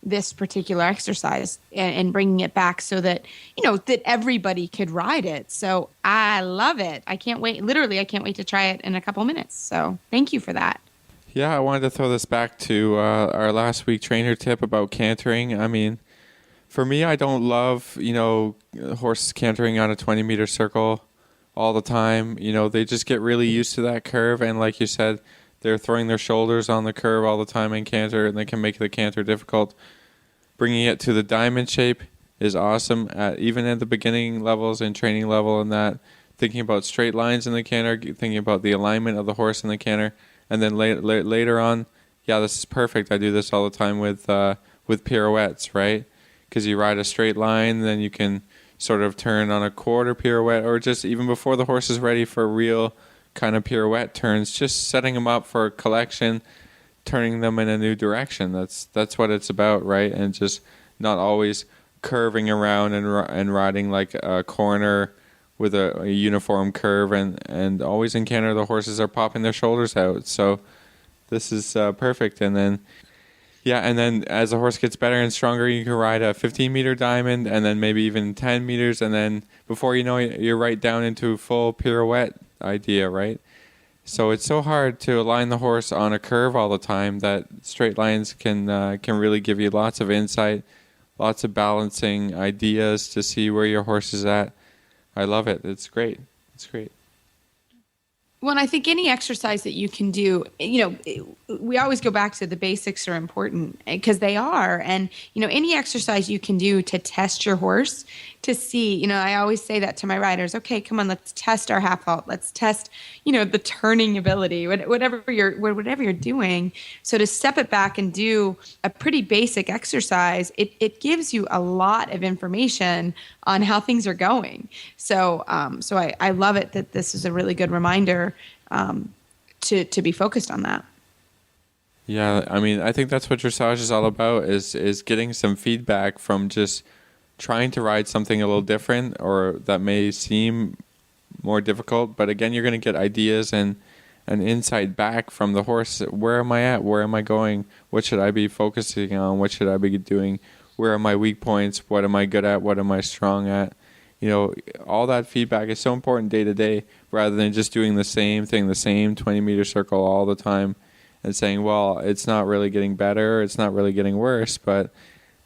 this particular exercise and bringing it back so that, that everybody could ride it. So I love it. I can't wait. Literally, I can't wait to try it in a couple minutes. So thank you for that. Yeah, I wanted to throw this back to our last week trainer tip about cantering. I mean, for me, I don't love, horses cantering on a 20-meter circle all the time. They just get really used to that curve. And like you said, they're throwing their shoulders on the curve all the time in canter, and they can make the canter difficult. Bringing it to the diamond shape is awesome, even at the beginning levels and training level, and that thinking about straight lines in the canter, thinking about the alignment of the horse in the canter, and then later on, yeah, this is perfect. I do this all the time with pirouettes, right? Because you ride a straight line, then you can sort of turn on a quarter pirouette, or just even before the horse is ready for real kind of pirouette turns, just setting them up for collection, turning them in a new direction. That's what it's about, right? And just not always curving around and riding like a corner with a uniform curve, and always in Canada the horses are popping their shoulders out. So this is perfect. And then as the horse gets better and stronger, you can ride a 15-meter diamond, and then maybe even 10 meters, and then before you know it, you're right down into full pirouette idea, right? So it's so hard to align the horse on a curve all the time that straight lines can really give you lots of insight, lots of balancing ideas to see where your horse is at. I love it. It's great. It's great. Well, and I think any exercise that you can do, we always go back to the basics are important, because they are. And, any exercise you can do to test your horse to see, I always say that to my riders. Okay, come on, let's test our half halt. Let's test, the turning ability, whatever you're doing. So to step it back and do a pretty basic exercise, it gives you a lot of information on how things are going. So I love it that this is a really good reminder to be focused on that. Yeah, I mean, I think that's what dressage is all about, is getting some feedback from just trying to ride something a little different, or that may seem more difficult. But again, you're going to get ideas and an insight back from the horse. Where am I at? Where am I going? What should I be focusing on? What should I be doing? Where are my weak points? What am I good at? What am I strong at? All that feedback is so important day to day, rather than just doing the same thing, the same 20-meter circle all the time, and saying, well, it's not really getting better, it's not really getting worse, but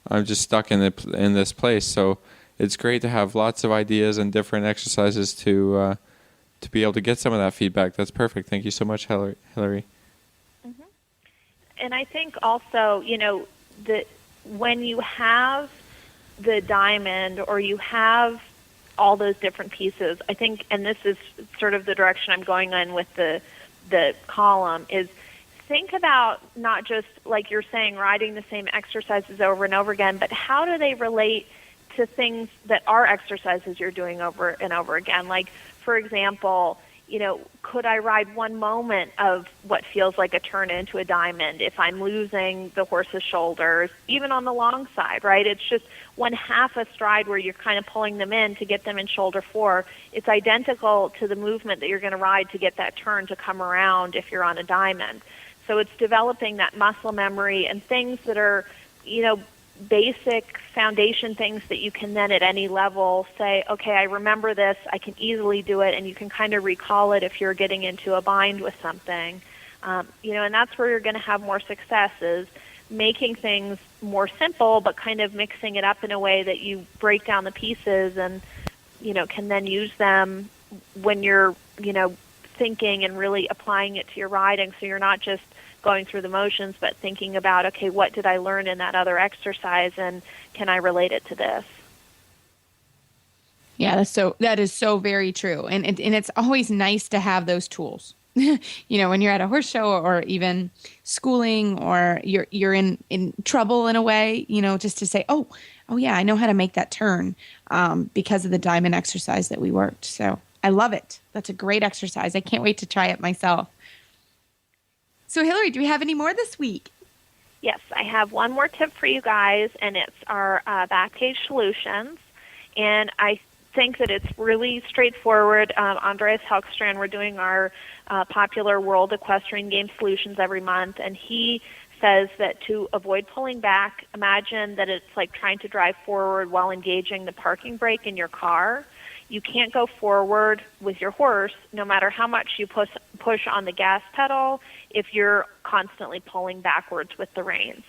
I'm just stuck in this place. So it's great to have lots of ideas and different exercises to be able to get some of that feedback. That's perfect. Thank you so much, Hillary. Mm-hmm. And I think also, that when you have the diamond, or you have all those different pieces, I think, and this is sort of the direction I'm going in with the column, is think about not just, like you're saying, riding the same exercises over and over again, but how do they relate to things that are exercises you're doing over and over again? Like, for example, could I ride one moment of what feels like a turn into a diamond if I'm losing the horse's shoulders, even on the long side, right? It's just one half a stride where you're kind of pulling them in to get them in shoulder 4. It's identical to the movement that you're going to ride to get that turn to come around if you're on a diamond. So it's developing that muscle memory and things that are, basic foundation things that you can then at any level say, okay, I remember this, I can easily do it, and you can kind of recall it if you're getting into a bind with something. And that's where you're going to have more success, is making things more simple, but kind of mixing it up in a way that you break down the pieces and, can then use them when you're, thinking and really applying it to your riding. So you're not just going through the motions, but thinking about, okay, what did I learn in that other exercise, and can I relate it to this? Yeah, that is so very true. And it's always nice to have those tools. When you're at a horse show, or even schooling, or you're in trouble in a way, just to say, oh yeah, I know how to make that turn because of the diamond exercise that we worked. So I love it. That's a great exercise. I can't wait to try it myself. So Hillary, do we have any more this week? Yes, I have one more tip for you guys, and it's our Backpage Solutions. And I think that it's really straightforward. Andreas Helkstrand, we're doing our popular World Equestrian Game Solutions every month, and he says that to avoid pulling back, imagine that it's like trying to drive forward while engaging the parking brake in your car. You can't go forward with your horse no matter how much you push on the gas pedal if you're constantly pulling backwards with the reins.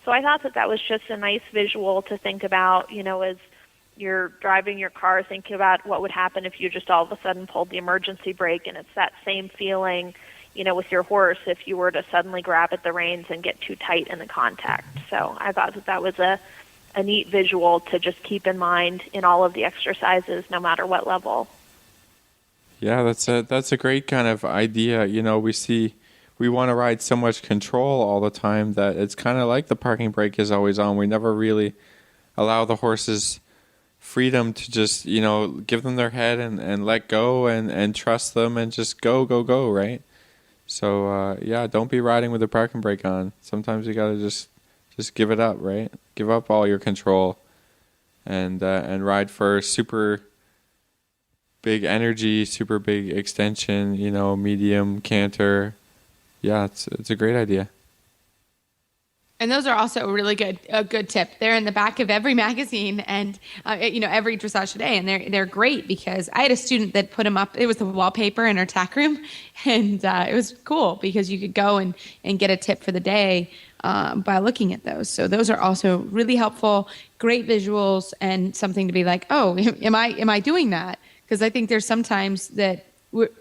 So I thought that was just a nice visual to think about, as you're driving your car, thinking about what would happen if you just all of a sudden pulled the emergency brake, and it's that same feeling, with your horse if you were to suddenly grab at the reins and get too tight in the contact. So I thought that was a neat visual to just keep in mind in all of the exercises, no matter what level. Yeah, that's a great kind of idea. We want to ride so much control all the time that it's kind of like the parking brake is always on. We never really allow the horses freedom to just, give them their head and let go and trust them and just go, right? So, don't be riding with the parking brake on. Sometimes you got to just give it up, right? Give up all your control and ride for super big energy, super big extension, medium canter. Yeah, it's a great idea. And those are also a good tip. They're in the back of every magazine and every Dressage Today, and they're great because I had a student that put them up. It was the wallpaper in her tack room, and it was cool because you could go and get a tip for the day by looking at those. So those are also really helpful, great visuals, and something to be like, oh, am I doing that? Because I think there's sometimes that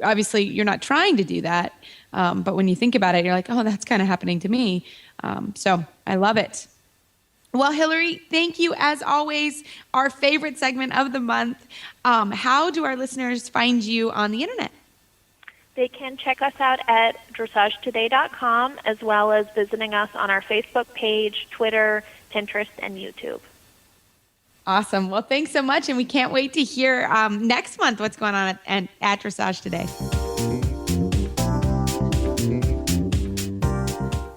obviously you're not trying to do that, but when you think about it, you're like, oh, that's kind of happening to me. So I love it. Well, Hillary, thank you as always. Our favorite segment of the month. How do our listeners find you on the internet? They can check us out at dressagetoday.com, as well as visiting us on our Facebook page, Twitter, Pinterest, and YouTube. Awesome. Well, thanks so much. And we can't wait to hear next month what's going on at Dressage Today.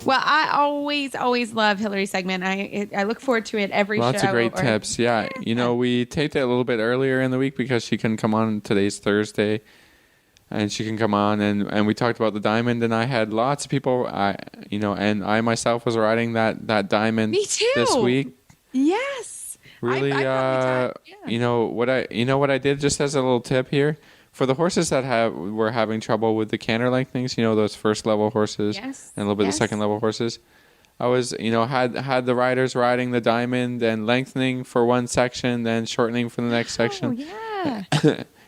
Well, I always love Hillary's segment. I look forward to it every show. Lots of great tips. Yeah. We taped it a little bit earlier in the week because she couldn't come on. Today's Thursday. And she can come on. And we talked about the diamond. And I had lots of people, and I myself was riding that diamond Me too. This week. Yes. Really, what I did just as a little tip here. For the horses that were having trouble with the canter lengthenings, those first level horses and a little bit of the second level horses, I was, had the riders riding the diamond and lengthening for one section, then shortening for the next section. Yeah.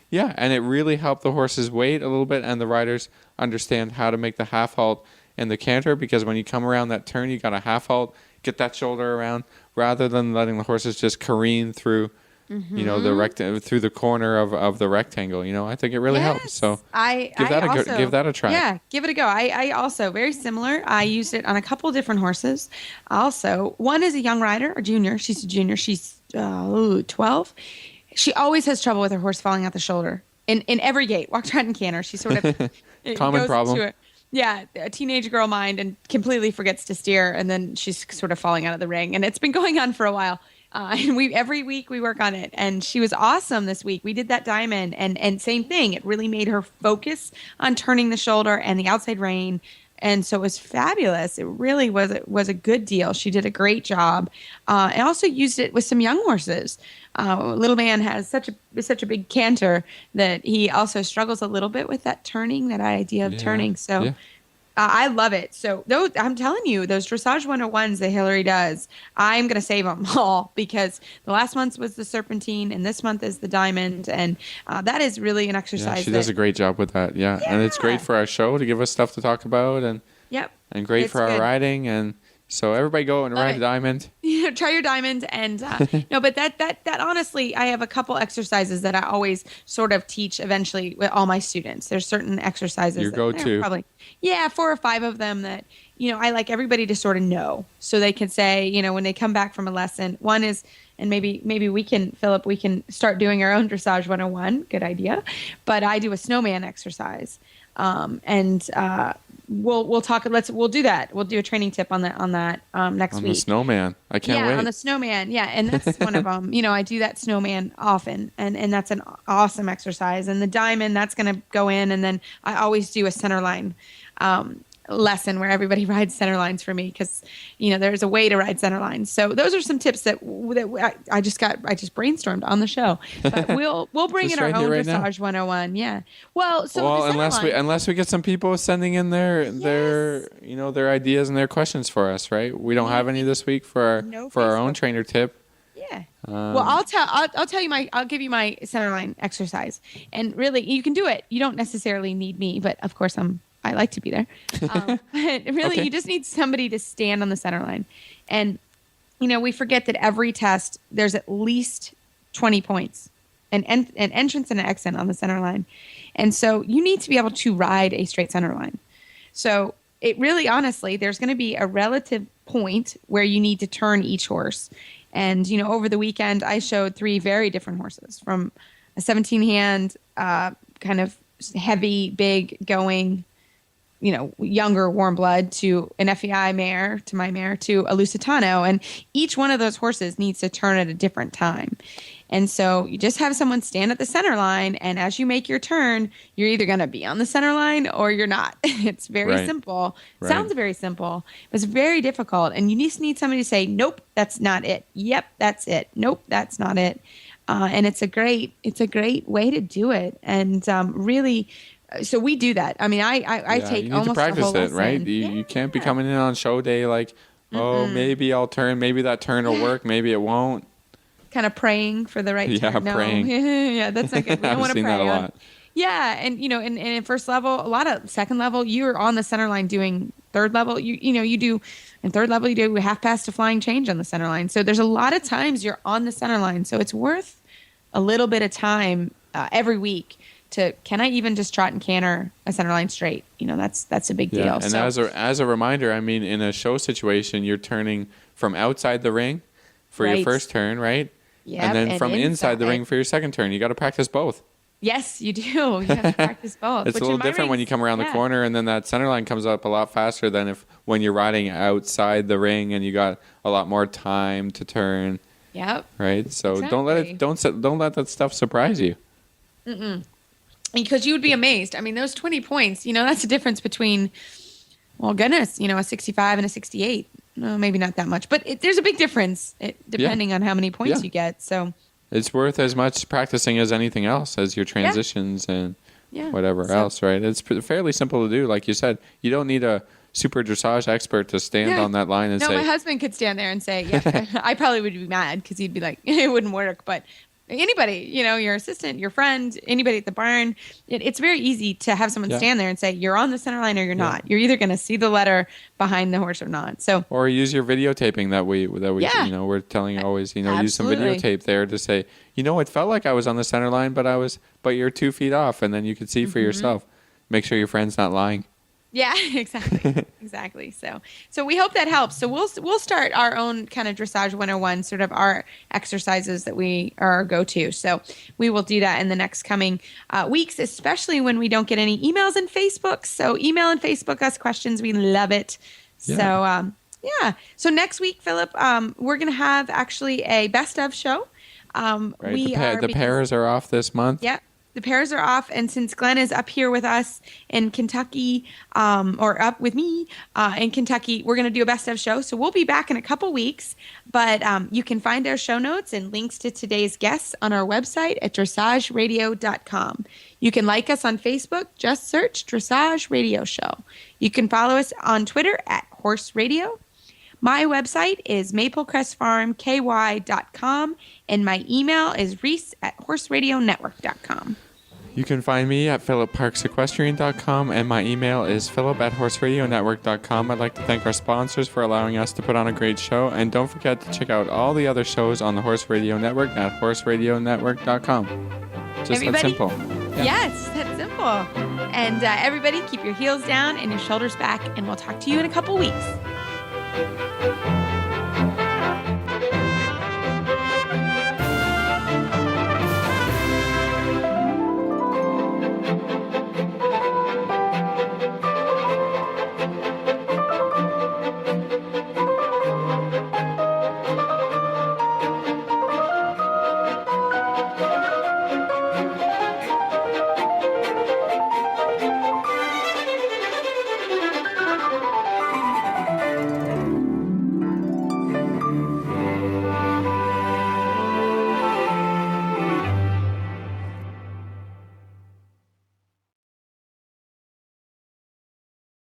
Yeah, and it really helped the horses wait a little bit and the riders understand how to make the half halt in the canter, because when you come around that turn, you got a half halt, get that shoulder around, rather than letting the horses just careen through through the corner of the rectangle. I think it really helps. So give that a try. Yeah, give it a go. I also, very similar. I used it on a couple different horses. Also, one is a young rider, a junior. She's a junior. She's 12. She always has trouble with her horse falling out the shoulder. In every gait, walk, trot, and canter. She sort of common problem. A teenage girl mind and completely forgets to steer, and then she's sort of falling out of the ring. And it's been going on for a while. And every week we work on it, and she was awesome this week. We did that diamond, and same thing. It really made her focus on turning the shoulder and the outside rein, and so it was fabulous. It really was a good deal. She did a great job. I also used it with some young horses. Little man has such a big canter that he also struggles a little bit with that turning, that idea of turning. So. I love it. So I'm telling you, those Dressage 101s that Hillary does, I'm going to save them all, because the last month was the serpentine and this month is the diamond. And that is really an exercise. Yeah, she does a great job with that. Yeah. And it's great for our show to give us stuff to talk about. And great for our riding. And so everybody go and ride a diamond. Try your diamond. And but that honestly, I have a couple exercises that I always sort of teach eventually with all my students. There's certain exercises. Your go-to. Probably, 4 or 5 of them that, I like everybody to sort of know, so they can say, when they come back from a lesson. One is, and maybe we can start doing our own Dressage 101. Good idea. But I do a snowman exercise. We'll talk. We'll do that. We'll do a training tip on that next week. On the snowman, I can't wait. Yeah, on the snowman. Yeah, and that's one of them. I do that snowman often, and that's an awesome exercise. And the diamond, that's going to go in, and then I always do a center line lesson where everybody rides center lines for me, because there's a way to ride center lines. So those are some tips that I just brainstormed on the show. But we'll bring in our own Dressage 101. Yeah. Well, unless we get some people sending in their ideas and their questions for us, right? We don't have any this week for our own trainer tip. Yeah. Well, I'll give you my center line exercise, and really you can do it. You don't necessarily need me, but of course I'm I like to be there. But really, Okay. you just need somebody to stand on the center line. And, we forget that every test, there's at least 20 points, an entrance and an exit on the center line. And so you need to be able to ride a straight center line. So it really, honestly, there's going to be a relative point where you need to turn each horse. And, over the weekend, I showed 3 very different horses, from a 17-hand, kind of heavy, big going, younger warm blood, to an FEI mare, to my mare, to a Lusitano. And each one of those horses needs to turn at a different time. And so you just have someone stand at the center line, and as you make your turn, you're either going to be on the center line or you're not. It's very simple. Right. Sounds very simple, but it's very difficult. And you just need somebody to say, nope, that's not it. Yep, that's it. Nope, that's not it. And it's a great way to do it. And really, so we do that. I mean, I take you need almost to practice the whole it, lesson. right? You can't be coming in on show day like, oh, maybe I'll turn, maybe that turn will work, maybe it won't. Kind of praying for the right turn. No. Praying. Yeah, that's not good. We don't want to pray. I've seen that a lot. Yeah, and and in first level, a lot of second level, you're on the center line doing third level. You do in third level, you do half pass to flying change on the center line. So there's a lot of times you're on the center line. So it's worth a little bit of time every week to, can I even just trot and canter a center line straight? That's a big deal. And as a reminder, I mean, in a show situation, you're turning from outside the ring for your first turn, right? Yeah, and then from inside the ring for your second turn. You got to practice both. Yes, you do. You have to practice both. It's a little different when you come around the corner, and then that center line comes up a lot faster than when you're riding outside the ring and you got a lot more time to turn. Yep. Right. So Exactly. don't let that stuff surprise you. Because you would be amazed. I mean, those 20 points, that's the difference between, well, goodness, a 65 and a 68. No, maybe not that much, but there's a big difference depending on how many points you get. So it's worth as much practicing as anything else, as your transitions and whatever else, right? It's fairly simple to do. Like you said, you don't need a super dressage expert to stand on that line and say. No, my husband could stand there and say, yeah, I probably would be mad because he'd be like, it wouldn't work. But anybody, your assistant, your friend, anybody at the barn, it's very easy to have someone stand there and say, you're on the center line or you're not. You're either going to see the letter behind the horse or not. So, or use your videotaping that we we're telling you always, use some videotape there to say, it felt like I was on the center line, but you're 2 feet off, and then you can see for yourself. Make sure your friend's not lying. Yeah, exactly. So we hope that helps. So we'll start our own kind of Dressage 101, sort of our exercises that we are our go-to. So we will do that in the next coming weeks, especially when we don't get any emails and Facebook. So email and Facebook us questions. We love it. Yeah. So So next week, Philip, we're going to have actually a best of show. Right. The pairs are off this month. Yeah. The pairs are off, and since Glenn is up here with us in Kentucky, or up with me in Kentucky, we're going to do a best of show. So we'll be back in a couple weeks, but you can find our show notes and links to today's guests on our website at dressageradio.com. You can like us on Facebook. Just search Dressage Radio Show. You can follow us on Twitter at Horse Radio. My website is maplecrestfarmky.com, and my email is reese@horseradionetwork.com. You can find me at philipparksequestrian.com, and my email is philip@horseradionetwork.com. I'd like to thank our sponsors for allowing us to put on a great show, and don't forget to check out all the other shows on the Horse Radio Network at horseradionetwork.com. Just that simple. Yes, that's simple. And everybody, keep your heels down and your shoulders back, and we'll talk to you in a couple weeks.